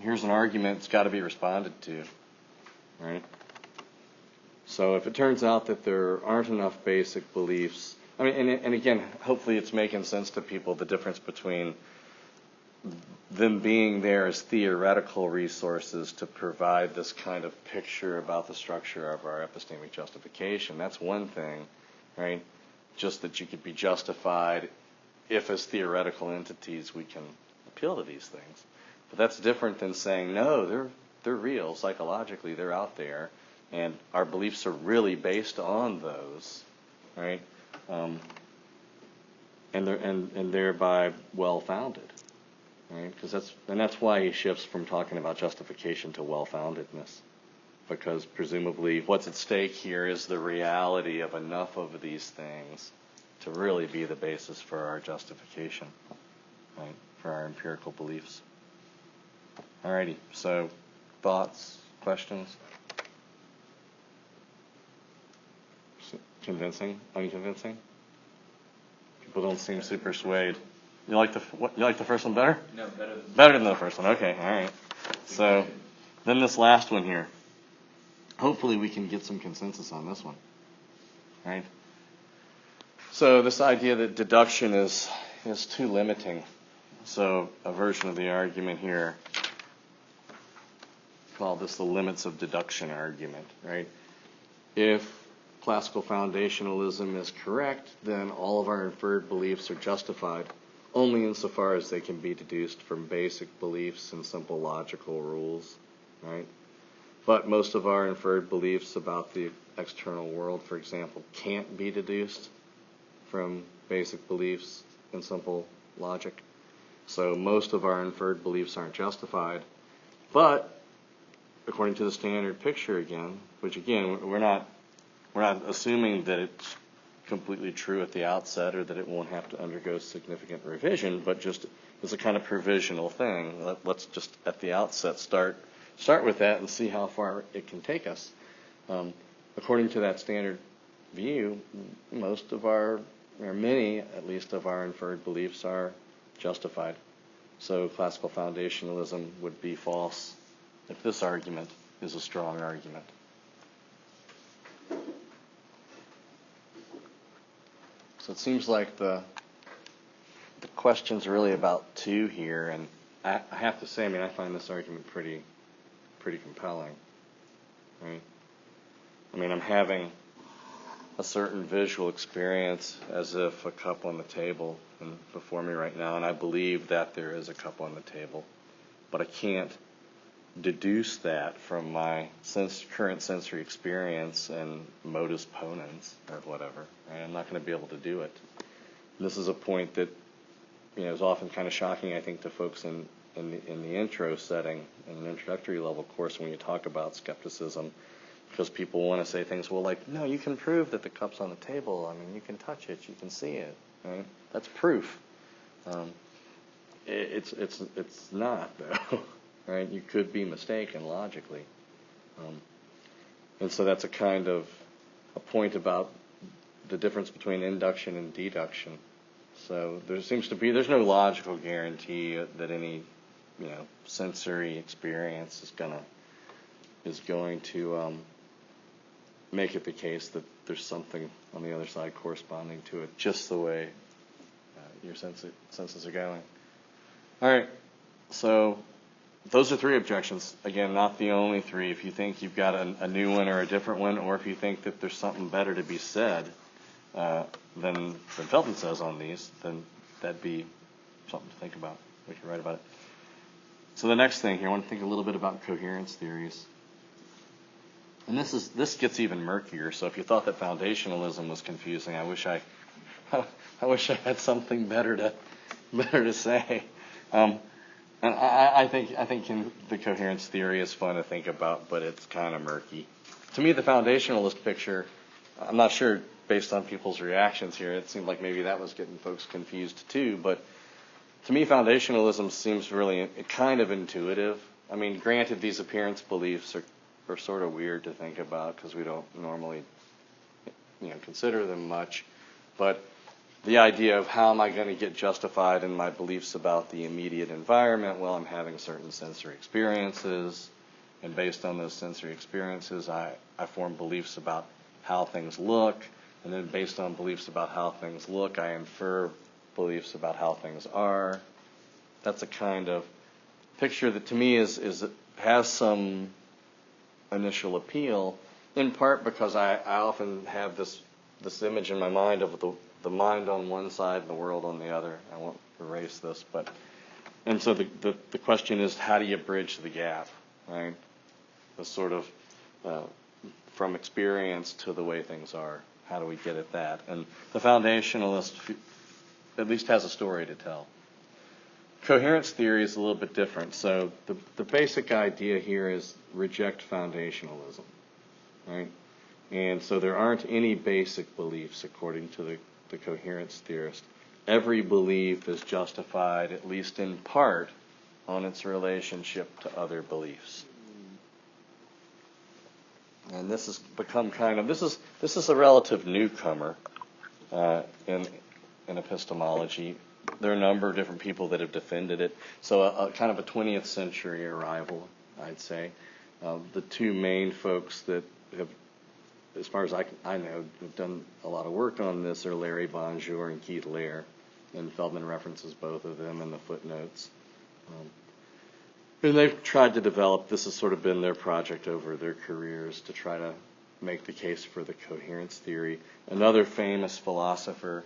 here's an argument that's got to be responded to, right? So if it turns out that there aren't enough basic beliefs, and again, hopefully it's making sense to people, the difference between them being there as theoretical resources to provide this kind of picture about the structure of our epistemic justification. That's one thing, right? Just that you could be justified if as theoretical entities we can appeal to these things. But that's different than saying, no, they're real, psychologically, they're out there, and our beliefs are really based on those, right? And thereby well-founded. Right? That's why he shifts from talking about justification to well-foundedness, because presumably what's at stake here is the reality of enough of these things to really be the basis for our justification, right? For our empirical beliefs. Alrighty, so thoughts, questions? Convincing? Unconvincing? People don't seem super swayed. You like the first one better? No, better than the first one. Okay, all right. So then this last one here. Hopefully we can get some consensus on this one. Right? So this idea that deduction is too limiting. So a version of the argument here, call this the limits of deduction argument, right? If classical foundationalism is correct, then all of our inferred beliefs are justified only insofar as they can be deduced from basic beliefs and simple logical rules, right? But most of our inferred beliefs about the external world, for example, can't be deduced from basic beliefs and simple logic. So most of our inferred beliefs aren't justified. But according to the standard picture again, which again, we're not assuming that it's completely true at the outset or that it won't have to undergo significant revision, but just as a kind of provisional thing. Let's just at the outset start with that and see how far it can take us. According to that standard view, many at least of our inferred beliefs are justified. So classical foundationalism would be false if this argument is a strong argument. So it seems like the question's really about two here, and I have to say, I find this argument pretty compelling, right? I'm having a certain visual experience as if a cup on the table and before me right now, and I believe that there is a cup on the table, but I can't deduce that from my current sensory experience and modus ponens or whatever. Right? I'm not going to be able to do it. And this is a point that is often kind of shocking, I think, to folks in the intro setting, in an introductory level course when you talk about skepticism, because people want to say things, well, like, no, you can prove that the cup's on the table. You can touch it, you can see it. Right? That's proof. It's not, though. Right? You could be mistaken logically. And so that's a kind of a point about the difference between induction and deduction. So there's no logical guarantee that any, sensory experience is going to make it the case that there's something on the other side corresponding to it, just the way your senses are going. All right, so those are three objections. Again, not the only three. If you think you've got a new one or a different one, or if you think that there's something better to be said than Felton says on these, then that'd be something to think about. We can write about it. So the next thing here, I want to think a little bit about coherence theories. And this gets even murkier. So if you thought that foundationalism was confusing, I wish I had something better to say. And I think the coherence theory is fun to think about, but it's kind of murky. To me, the foundationalist picture, I'm not sure based on people's reactions here, it seemed like maybe that was getting folks confused too, but to me, foundationalism seems really kind of intuitive. I mean, granted, these appearance beliefs are sort of weird to think about because we don't normally, consider them much, but the idea of how am I going to get justified in my beliefs about the immediate environment? Well, I'm having certain sensory experiences, and based on those sensory experiences, I form beliefs about how things look, and then based on beliefs about how things look, I infer beliefs about how things are. That's a kind of picture that to me has some initial appeal, in part because I often have this image in my mind of the mind on one side and the world on the other. I won't erase this, and so the question is, how do you bridge the gap, right? The sort of from experience to the way things are. How do we get at that? And the foundationalist at least has a story to tell. Coherence theory is a little bit different. So the basic idea here is reject foundationalism, right? And so there aren't any basic beliefs according to the coherence theorist. Every belief is justified, at least in part, on its relationship to other beliefs. And this has become this is a relative newcomer in epistemology. There are a number of different people that have defended it. So a kind of a 20th century arrival, I'd say. The two main folks that have, as far as I know, have done a lot of work on this are Larry Bonjour and Keith Lair, and Feldman references both of them in the footnotes. And they've tried to develop, this has sort of been their project over their careers, to try to make the case for the coherence theory. Another famous philosopher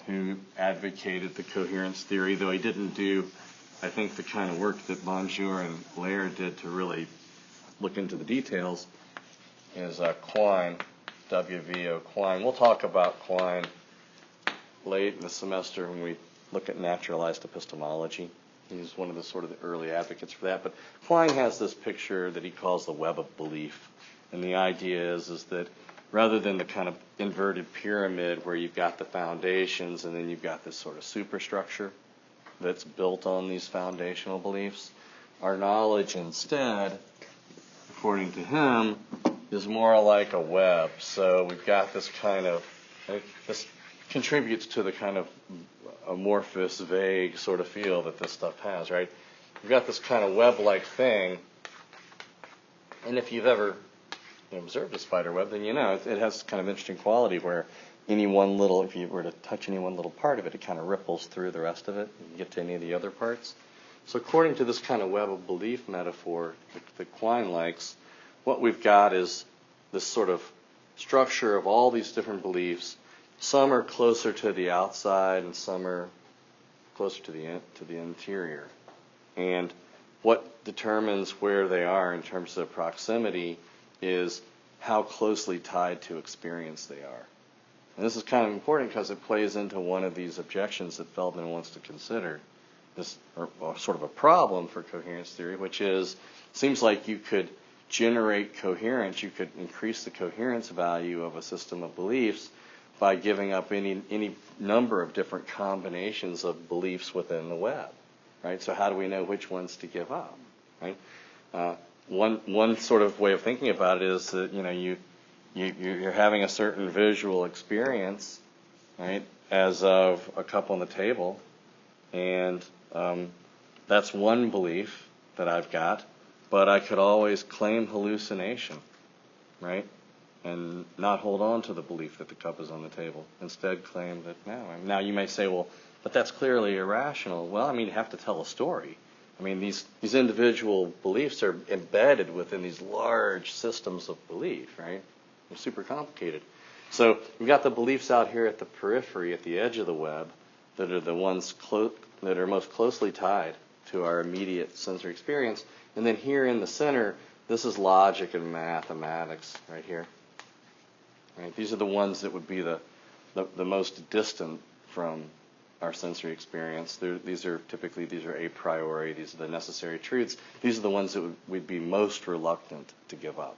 who advocated the coherence theory, though he didn't do, I think, the kind of work that Bonjour and Lair did to really look into the details, is Quine, W.V.O. Quine. We'll talk about Quine late in the semester when we look at naturalized epistemology. He's one of the sort of the early advocates for that. But Quine has this picture that he calls the web of belief. And the idea is that rather than the kind of inverted pyramid where you've got the foundations and then you've got this sort of superstructure that's built on these foundational beliefs, our knowledge instead, according to him, is more like a web. So we've got this kind of, this contributes to the kind of amorphous, vague sort of feel that this stuff has, right? We've got this kind of web-like thing, and if you've ever observed a spider web, then you know it has kind of interesting quality where any one little, if you were to touch any one little part of it, it kind of ripples through the rest of it and get to any of the other parts. So according to this kind of web of belief metaphor that Quine likes, what we've got is this sort of structure of all these different beliefs. Some are closer to the outside and some are closer to the interior. And what determines where they are in terms of proximity is how closely tied to experience they are. And this is kind of important because it plays into one of these objections that Feldman wants to consider, this or sort of a problem for coherence theory, which is, it seems like you could generate coherence, you could increase the coherence value of a system of beliefs by giving up any number of different combinations of beliefs within the web, right? So how do we know which ones to give up, right? One sort of way of thinking about it is that you're having a certain visual experience, right, as of a cup on the table, and that's one belief that I've got, but I could always claim hallucination, right, and not hold on to the belief that the cup is on the table. Instead claim that no. Now you may say, well, but that's clearly irrational. Well, I mean, you have to tell a story. I mean, these individual beliefs are embedded within these large systems of belief, right? They're super complicated. So we've got the beliefs out here at the periphery, at the edge of the web, that are the ones that are most closely tied to our immediate sensory experience. And then here in the center, this is logic and mathematics right here. Right? These are the ones that would be the most distant from our sensory experience. These are a priori. These are the necessary truths. These are the ones that we'd be most reluctant to give up.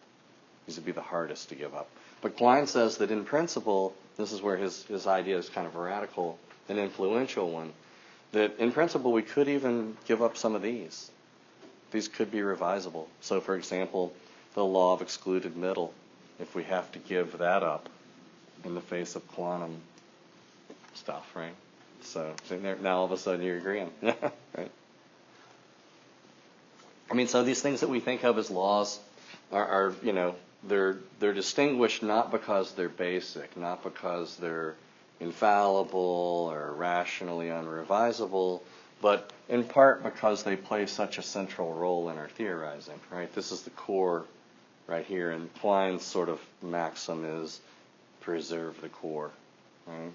These would be the hardest to give up. But Klein says that in principle, this is where his idea is kind of a radical and influential one, that in principle we could even give up some of these. These could be revisable. So, for example, the law of excluded middle, if we have to give that up in the face of quantum stuff, right? So now all of a sudden you're agreeing, right? I mean, so these things that we think of as laws are they're distinguished not because they're basic, not because they're infallible or rationally unrevisable, but in part because they play such a central role in our theorizing, right? This is the core right here, and Klein's sort of maxim is preserve the core, right?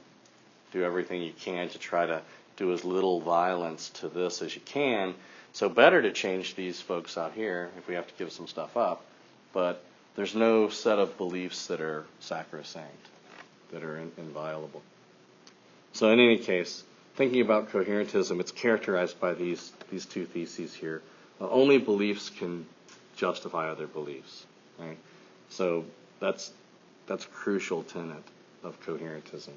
Do everything you can to try to do as little violence to this as you can. So better to change these folks out here if we have to give some stuff up, but there's no set of beliefs that are sacrosanct, that are inviolable. So in any case, thinking about coherentism, it's characterized by these two theses here. Only beliefs can justify other beliefs, right? So that's a crucial tenet of coherentism.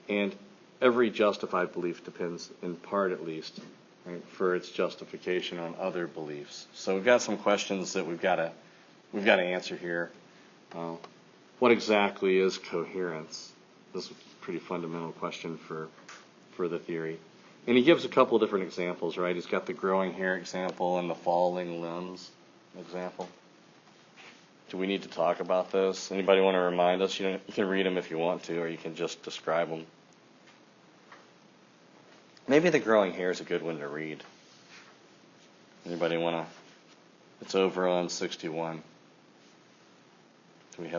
And every justified belief depends, in part at least, right, for its justification on other beliefs. So we've got some questions that we've got to answer here. What exactly is coherence? This is a pretty fundamental question for the theory. And he gives a couple of different examples, right? He's got the growing hair example and the falling limbs example. Do we need to talk about this? Anybody want to remind us? You can read them if you want to, or you can just describe them. Maybe the growing hair is a good one to read. Anybody want to? It's over on 61. Do we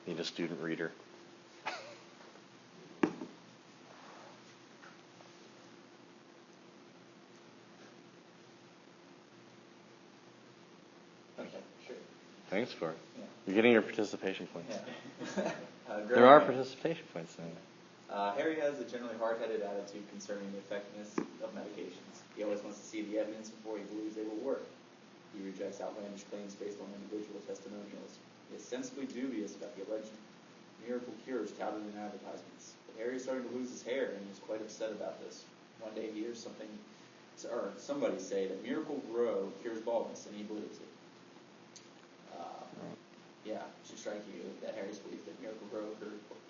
need a student reader? Thanks for it. Yeah. You're getting your participation points. Yeah. There are participation points in it. Harry has a generally hard-headed attitude concerning the effectiveness of medications. He always wants to see the evidence before he believes they will work. He rejects outlandish claims based on individual testimonials. He is sensibly dubious about the alleged miracle cures touted in advertisements. But Harry is starting to lose his hair, and he's quite upset about this. One day he hears somebody say that Miracle Grow cures baldness, and he believes it. Yeah, it should strike you that Harry's belief that Miracle Grow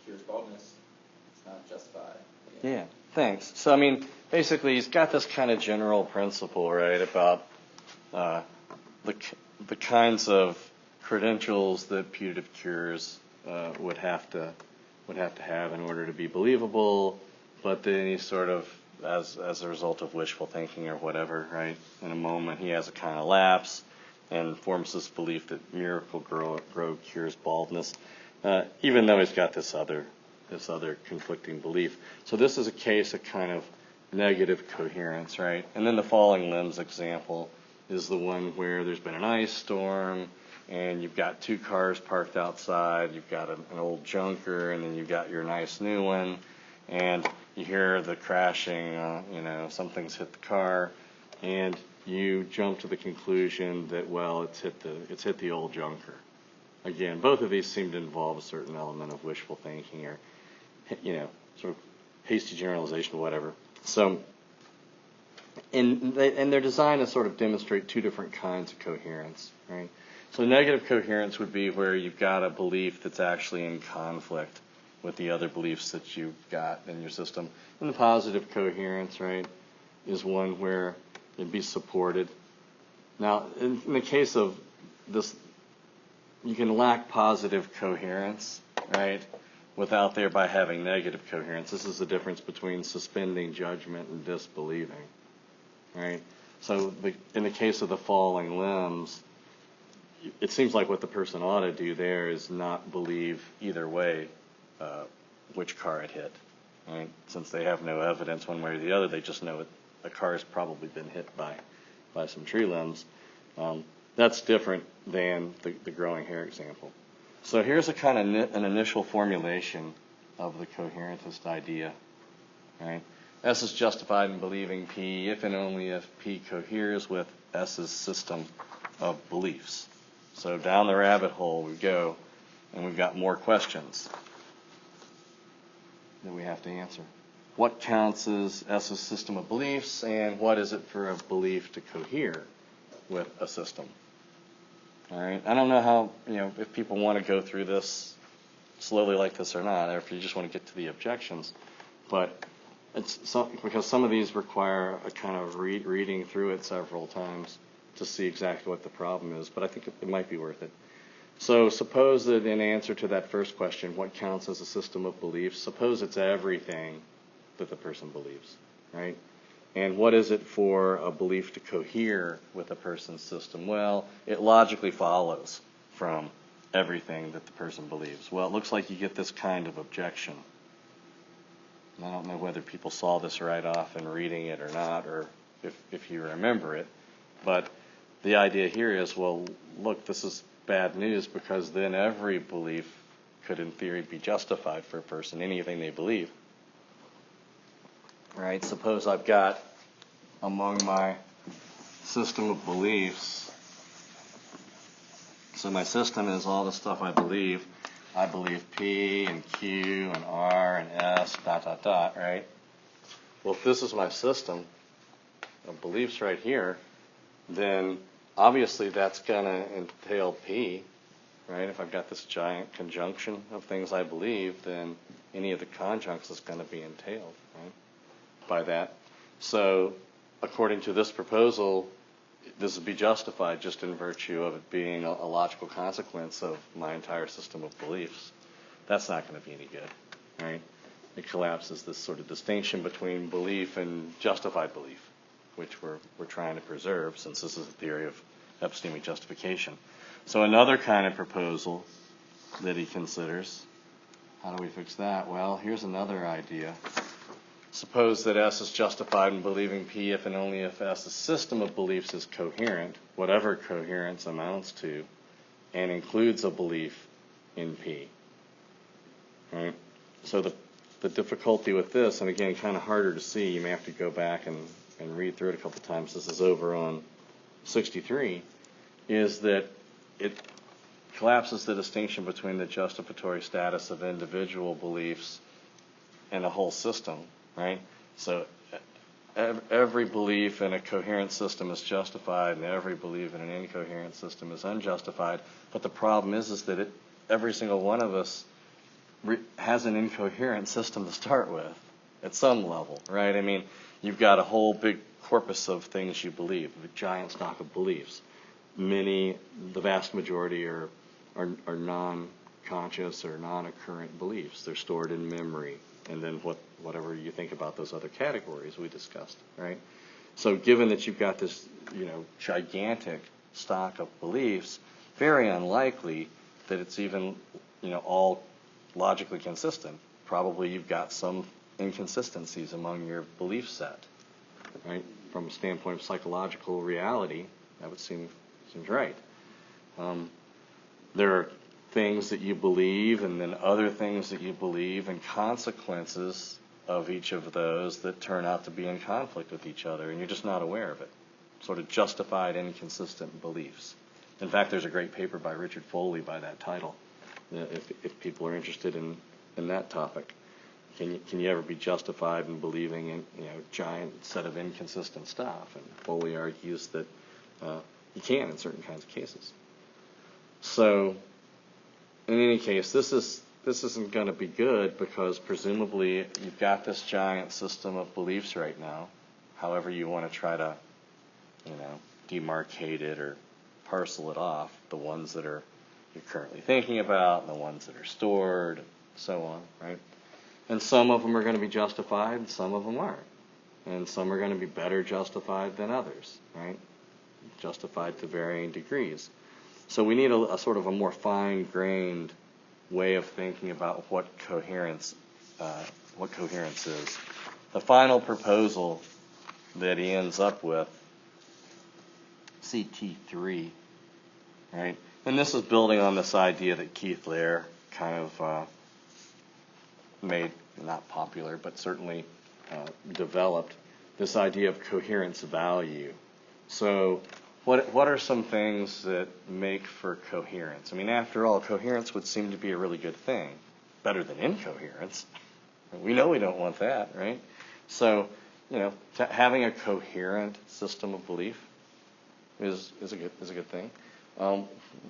cures baldness is not justified. Yeah, thanks. So, I mean, basically, he's got this kind of general principle, right, about the kinds of credentials that putative cures would have to have in order to be believable, but then he sort of, as a result of wishful thinking or whatever, right, in a moment he has a kind of lapse and forms this belief that Miracle Grow cures baldness, even though he's got this other conflicting belief. So this is a case of kind of negative coherence, right? And then the falling limbs example is the one where there's been an ice storm, and you've got two cars parked outside, you've got an old junker, and then you've got your nice new one, and you hear the crashing, something's hit the car, and you jump to the conclusion that, well, it's hit the old junker. Again, both of these seem to involve a certain element of wishful thinking or, sort of hasty generalization or whatever. So, and they're designed to sort of demonstrate two different kinds of coherence, right? So negative coherence would be where you've got a belief that's actually in conflict with the other beliefs that you've got in your system. And the positive coherence, right, is one where it'd be supported. Now, in the case of this, you can lack positive coherence, right, without thereby having negative coherence. This is the difference between suspending judgment and disbelieving, right? So in the case of the falling limbs, it seems like what the person ought to do there is not believe either way which car it hit, right? Since they have no evidence one way or the other, they just know a car has probably been hit by some tree limbs. That's different than the growing hair example. So here's a kind of an initial formulation of the coherentist idea, right? S is justified in believing P if and only if P coheres with S's system of beliefs. So down the rabbit hole we go, and we've got more questions that we have to answer. What counts as S's system of beliefs, and what is it for a belief to cohere with a system? All right. I don't know how, if people want to go through this slowly like this or not, or if you just want to get to the objections, but because some of these require a kind of reading through it several times to see exactly what the problem is, but I think it might be worth it. So suppose that in answer to that first question, what counts as a system of beliefs, suppose it's everything that the person believes, right? And what is it for a belief to cohere with a person's system? Well, it logically follows from everything that the person believes. Well, it looks like you get this kind of objection. And I don't know whether people saw this right off in reading it or not, or if you remember it, but the idea here is, well, look, this is bad news, because then every belief could in theory be justified for a person, anything they believe. Right? Suppose I've got among my system of beliefs, so my system is all the stuff I believe. I believe P and Q and R and S, ... right? Well, if this is my system of beliefs right here, then obviously that's going to entail P, right? If I've got this giant conjunction of things I believe, then any of the conjuncts is going to be entailed, right, by that. So according to this proposal, this would be justified just in virtue of it being a logical consequence of my entire system of beliefs. That's not going to be any good, right? It collapses this sort of distinction between belief and justified belief, which we're trying to preserve, since this is a theory of epistemic justification. So another kind of proposal that he considers, how do we fix that? Well, here's another idea. Suppose that S is justified in believing P if and only if S's system of beliefs is coherent, whatever coherence amounts to, and includes a belief in P. Right? So the difficulty with this, and again, kind of harder to see, you may have to go back and read through it a couple times. This is over on 63, is that it collapses the distinction between the justificatory status of individual beliefs and a whole system, right? So every belief in a coherent system is justified, and every belief in an incoherent system is unjustified. But the problem is that every single one of us has an incoherent system to start with at some level, right? I mean, you've got a whole big corpus of things you believe, a giant stock of beliefs. The vast majority are non-conscious or non-occurrent beliefs. They're stored in memory, and then whatever you think about those other categories we discussed, right? So given that you've got this, gigantic stock of beliefs, very unlikely that it's even, all logically consistent. Probably you've got some inconsistencies among your belief set, right? From a standpoint of psychological reality, that would seems right. There are things that you believe, and then other things that you believe, and consequences of each of those that turn out to be in conflict with each other, and you're just not aware of it. Sort of justified inconsistent beliefs. In fact, there's a great paper by Richard Foley by that title, if people are interested in that topic. Can you ever be justified in believing in giant set of inconsistent stuff? And Foley argues that you can in certain kinds of cases. So, in any case, this isn't going to be good, because presumably you've got this giant system of beliefs right now. However you want to try to, demarcate it or parcel it off, the ones that you're currently thinking about, and the ones that are stored, and so on, right? And some of them are going to be justified, and some of them aren't. And some are going to be better justified than others, right? Justified to varying degrees. So we need a sort of a more fine-grained way of thinking about what coherence is. The final proposal that he ends up with, CT3, right? And this is building on this idea that Keith Lair kind of made, not popular, but certainly developed this idea of coherence value. So what are some things that make for coherence? I mean, after all, coherence would seem to be a really good thing, better than incoherence. We know we don't want that, right? So, having a coherent system of belief is a good thing.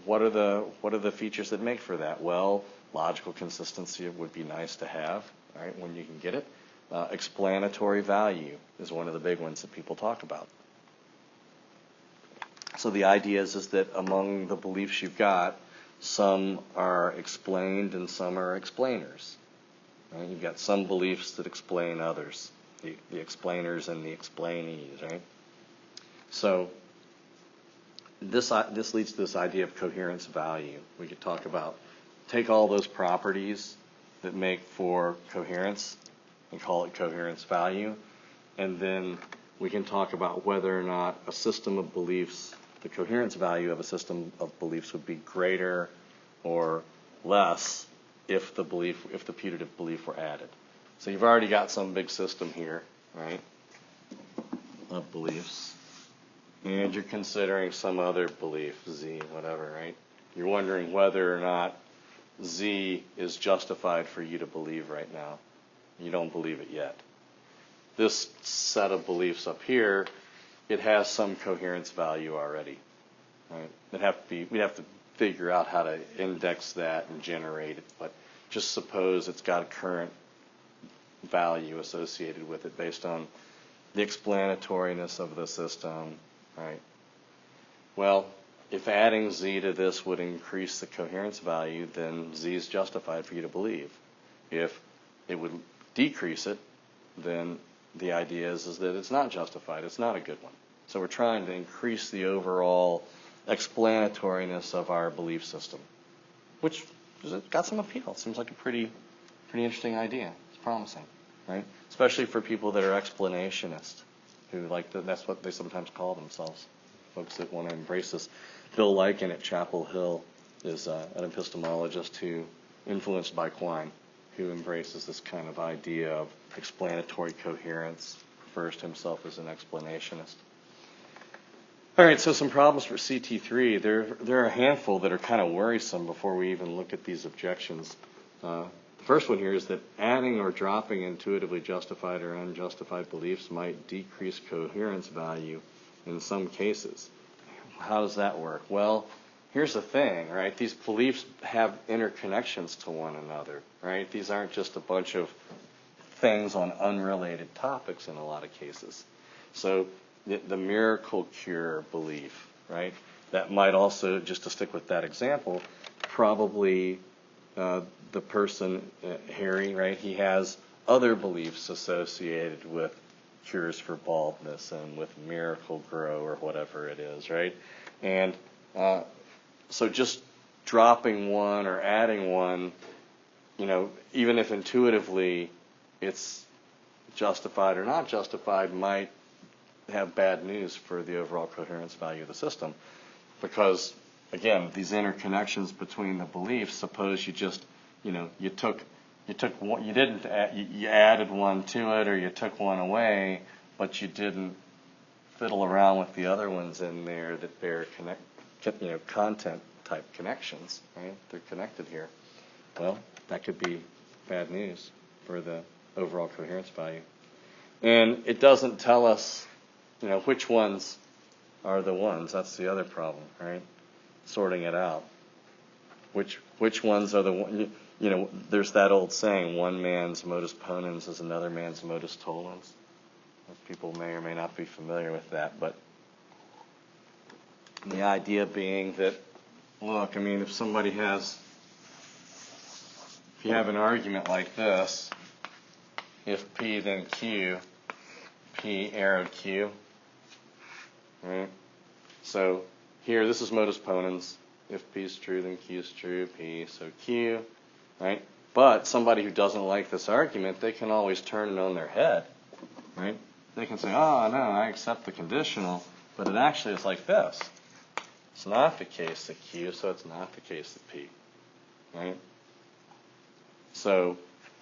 What are the features that make for that? Well, logical consistency would be nice to have, right, when you can get it. Explanatory value is one of the big ones that people talk about. So the idea is that among the beliefs you've got, some are explained and some are explainers. Right? You've got some beliefs that explain others, the explainers and the explainees, right? So this leads to this idea of coherence value. We could talk about, take all those properties that make for coherence and call it coherence value, and then we can talk about whether or not a system of beliefs, the coherence value of a system of beliefs would be greater or less if the putative belief were added. So you've already got some big system here, right, of beliefs, and you're considering some other belief, Z, whatever, right? You're wondering whether or not Z is justified for you to believe right now. You don't believe it yet. This set of beliefs up here, it has some coherence value already, right? We'd have to figure out how to index that and generate it, but just suppose it's got a current value associated with it based on the explanatoriness of the system, right? Well, if adding Z to this would increase the coherence value, then Z is justified for you to believe. If it would decrease it, then the idea is that it's not justified. It's not a good one. So we're trying to increase the overall explanatoriness of our belief system, which has got some appeal. It seems like a pretty interesting idea. It's promising, right? Especially for people that are explanationists, who that's what they sometimes call themselves, folks that want to embrace this. Bill Lycan at Chapel Hill is an epistemologist who, influenced by Quine, who embraces this kind of idea of explanatory coherence, refers to himself as an explanationist. All right, so some problems for CT3. There are a handful that are kind of worrisome before we even look at these objections. The first one here is that adding or dropping intuitively justified or unjustified beliefs might decrease coherence value in some cases. How does that work? Well, here's the thing, right? These beliefs have interconnections to one another, right? These aren't just a bunch of things on unrelated topics in a lot of cases. So the miracle cure belief, right? That might also, just to stick with that example, probably the person, Harry, right? He has other beliefs associated with cures for baldness and with Miracle Grow or whatever it is, right? And so just dropping one or adding one, even if intuitively it's justified or not justified, might have bad news for the overall coherence value of the system. Because, again, these interconnections between the beliefs, suppose you just, you took one, you added one to it, or you took one away, but you didn't fiddle around with the other ones in there that bear content type connections, right? They're connected here. Well, that could be bad news for the overall coherence value. And it doesn't tell us, which ones are the ones. That's the other problem, right? Sorting it out. Which ones are the ones? There's that old saying, one man's modus ponens is another man's modus tollens. People may or may not be familiar with that, but the idea being that, look, if you have an argument like this, if P then Q, P arrow Q, right? So here, this is modus ponens. If P is true, then Q is true, P, so Q, right? But somebody who doesn't like this argument, they can always turn it on their head, right? They can say, oh, no, I accept the conditional, but it actually is like this. It's not the case that Q, so it's not the case that P, right? So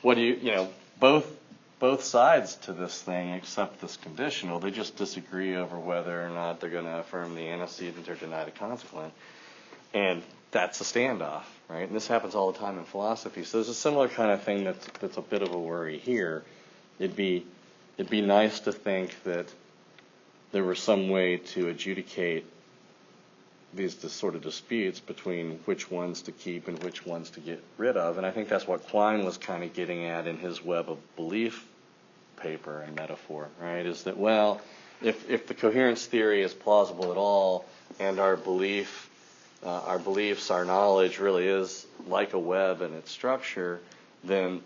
what do you both sides to this thing accept this conditional. They just disagree over whether or not they're going to affirm the antecedent or deny the consequent. And that's a standoff, right? And this happens all the time in philosophy. So there's a similar kind of thing that's a bit of a worry here. It'd be nice to think that there was some way to adjudicate these sort of disputes between which ones to keep and which ones to get rid of. And I think that's what Quine was kind of getting at in his web of belief paper and metaphor, right? Is that, well, if the coherence theory is plausible at all, and our beliefs, our knowledge really is like a web in its structure, then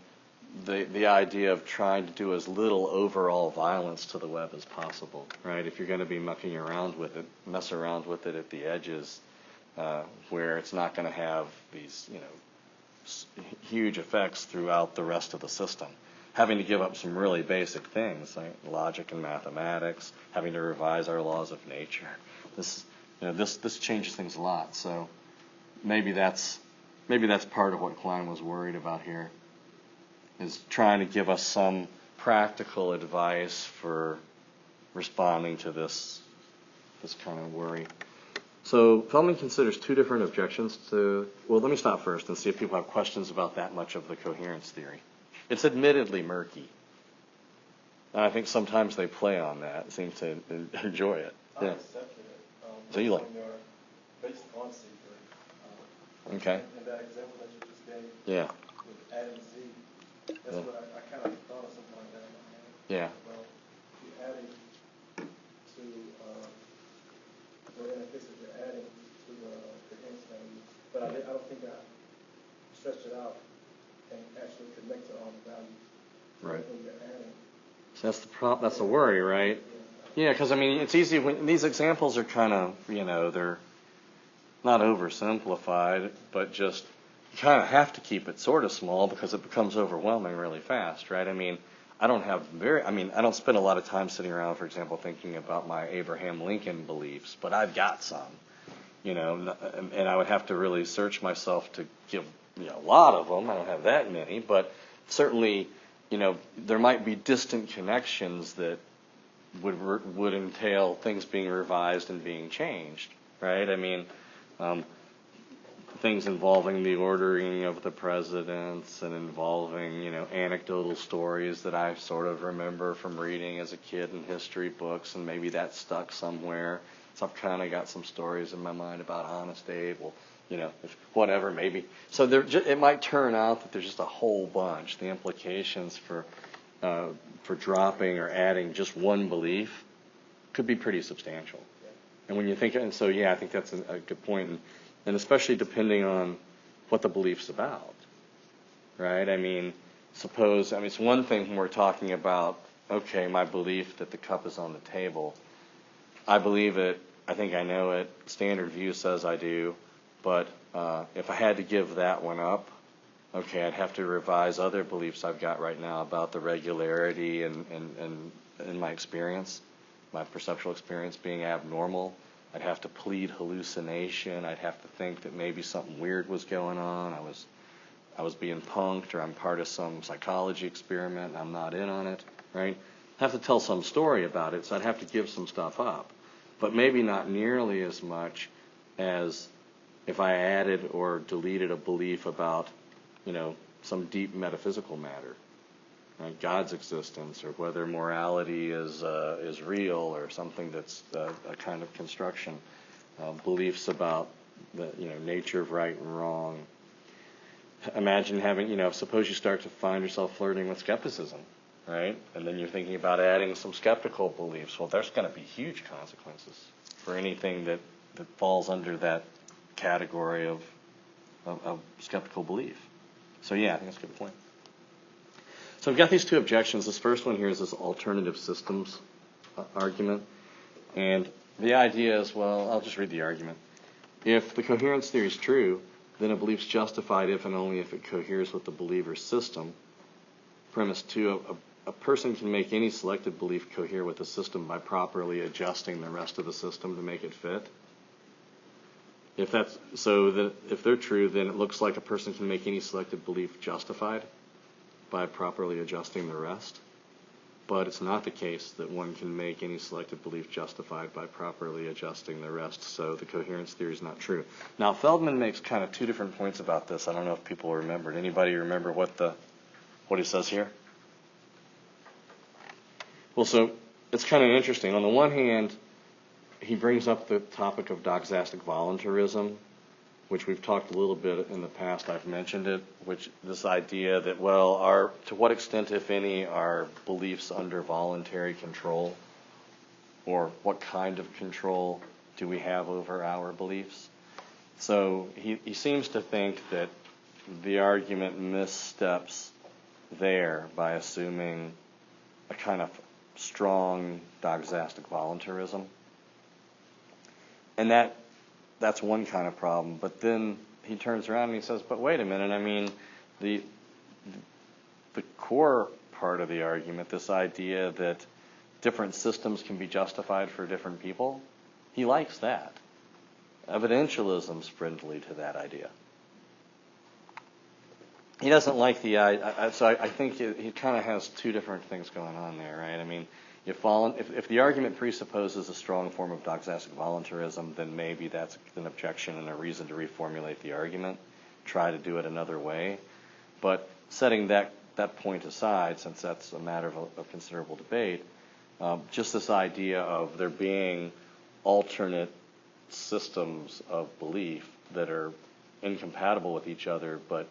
the idea of trying to do as little overall violence to the web as possible, right? If you're going to be mess around with it at the edges, where it's not going to have these, huge effects throughout the rest of the system. Having to give up some really basic things like logic and mathematics, having to revise our laws of nature. This changes things a lot. So maybe that's part of what Quine was worried about here, is trying to give us some practical advice for responding to this kind of worry. So Feldman considers two different objections to, well, let me stop first and see if people have questions about that much of the coherence theory. It's admittedly murky. And I think sometimes they play on that, seem to enjoy it. I Yeah. accepted it. So you like? Based on C3. Okay. And that example that you just gave. Yeah. With adding Z. That's Yeah. what I kind of thought of something like that in my head. Yeah. Well, you're adding to, in a case if you're adding to the coherence value, but I don't think I stretched it out and actually connected all the values. Right. When you're adding. So that's the worry, right? Yeah, because it's easy when these examples are kind of, they're not oversimplified, but just you kind of have to keep it sort of small because it becomes overwhelming really fast, right? I don't spend a lot of time sitting around, for example, thinking about my Abraham Lincoln beliefs, but I've got some, and I would have to really search myself to give, a lot of them. I don't have that many, but certainly, there might be distant connections that would entail things being revised and being changed, right? Things involving the ordering of the presidents and involving, anecdotal stories that I sort of remember from reading as a kid in history books, and maybe that stuck somewhere. So I've kind of got some stories in my mind about Honest Abe. Well, whatever, maybe. So it might turn out that there's just a whole bunch. The implications for dropping or adding just one belief could be pretty substantial. And when you think, I think that's a good point. And especially depending on what the belief's about, right? Suppose, it's one thing when we're talking about, okay, my belief that the cup is on the table. I believe it. I think I know it. Standard view says I do. But if I had to give that one up, okay, I'd have to revise other beliefs I've got right now about the regularity and in my experience, my perceptual experience being abnormal. I'd have to plead hallucination. I'd have to think that maybe something weird was going on. I was being punked, or I'm part of some psychology experiment and I'm not in on it, right? I have to tell some story about it, so I'd have to give some stuff up. But maybe not nearly as much as if I added or deleted a belief about, some deep metaphysical matter, right? God's existence, or whether morality is real, or something that's a kind of construction, beliefs about the nature of right and wrong. Imagine having, suppose you start to find yourself flirting with skepticism, right? And then you're thinking about adding some skeptical beliefs. Well, there's going to be huge consequences for anything that falls under that category of skeptical belief. So I think that's a good point. So I've got these two objections. This first one here is this alternative systems argument. And the idea is, well, I'll just read the argument. If the coherence theory is true, then a belief's justified if and only if it coheres with the believer's system. Premise 2, a person can make any selected belief cohere with the system by properly adjusting the rest of the system to make it fit. If they're true, then it looks like a person can make any selected belief justified. by properly adjusting the rest. But it's not the case that one can make any selected belief justified by properly adjusting the rest, so the coherence theory is not true. Now, Feldman makes kind of two different points about this. I don't know if people remembered. Anybody remember what he says here? Well, so it's kind of interesting. On the one hand, he brings up the topic of doxastic voluntarism, which we've talked a little bit in the past. I've mentioned it, which this idea that, well, to what extent, if any, are beliefs under voluntary control, or what kind of control do we have over our beliefs? So he seems to think that the argument missteps there by assuming a kind of strong doxastic voluntarism. And that's one kind of problem. But then he turns around and he says, but wait a minute, I mean, the core part of the argument, this idea that different systems can be justified for different people, he likes that. Evidentialism's friendly to that idea. He doesn't like so I think he kind of has two different things going on there, right? I mean, if the argument presupposes a strong form of doxastic voluntarism, then maybe that's an objection and a reason to reformulate the argument, try to do it another way. But setting that point aside, since that's a matter of considerable debate, just this idea of there being alternate systems of belief that are incompatible with each other, but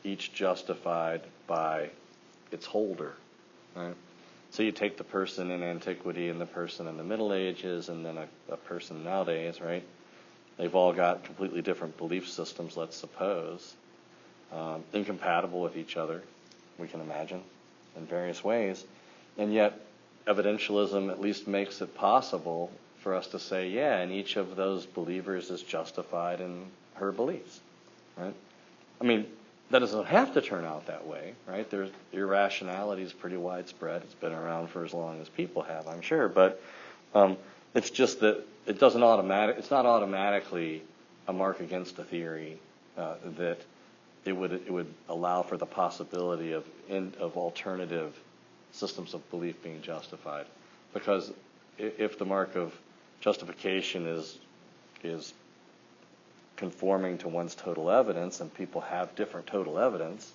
each justified by its holder, right? So you take the person in antiquity and the person in the Middle Ages and then a person nowadays, right? They've all got completely different belief systems, let's suppose, incompatible with each other, we can imagine, in various ways. And yet, evidentialism at least makes it possible for us to say, yeah, and each of those believers is justified in her beliefs, right? I mean, that doesn't have to turn out that way, right? Irrationality is pretty widespread. It's been around for as long as people have, I'm sure. But it's just that it's not automatically a mark against a theory that it would allow for the possibility of alternative systems of belief being justified. Because if the mark of justification is conforming to one's total evidence, and people have different total evidence,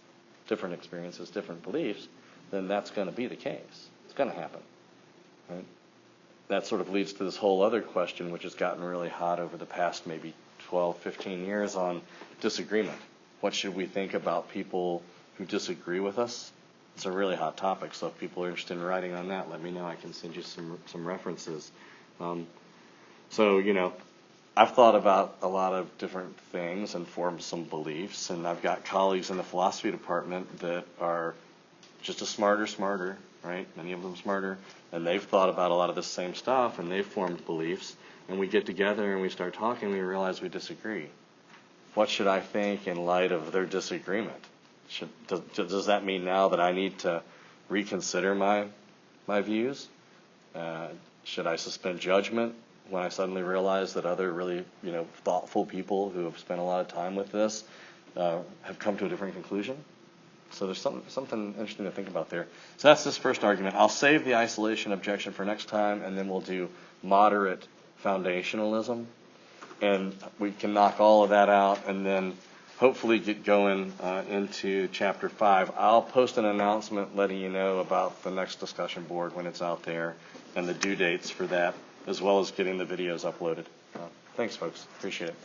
different experiences, different beliefs, then that's going to be the case. It's going to happen, right? That sort of leads to this whole other question, which has gotten really hot over the past maybe 12, 15 years on disagreement. What should we think about people who disagree with us? It's a really hot topic, so if people are interested in writing on that, let me know. I can send you some references. I've thought about a lot of different things and formed some beliefs, and I've got colleagues in the philosophy department that are just as smarter, right? Many of them smarter, and they've thought about a lot of the same stuff, and they've formed beliefs, and we get together and we start talking, and we realize we disagree. What should I think in light of their disagreement? Does that mean now that I need to reconsider my views? Should I suspend judgment when I suddenly realize that other really, thoughtful people who have spent a lot of time with this have come to a different conclusion? So there's something interesting to think about there. So that's this first argument. I'll save the isolation objection for next time, and then we'll do moderate foundationalism. And we can knock all of that out and then hopefully get going into Chapter 5. I'll post an announcement letting you know about the next discussion board when it's out there and the due dates for that, as well as getting the videos uploaded. Thanks, folks. Appreciate it.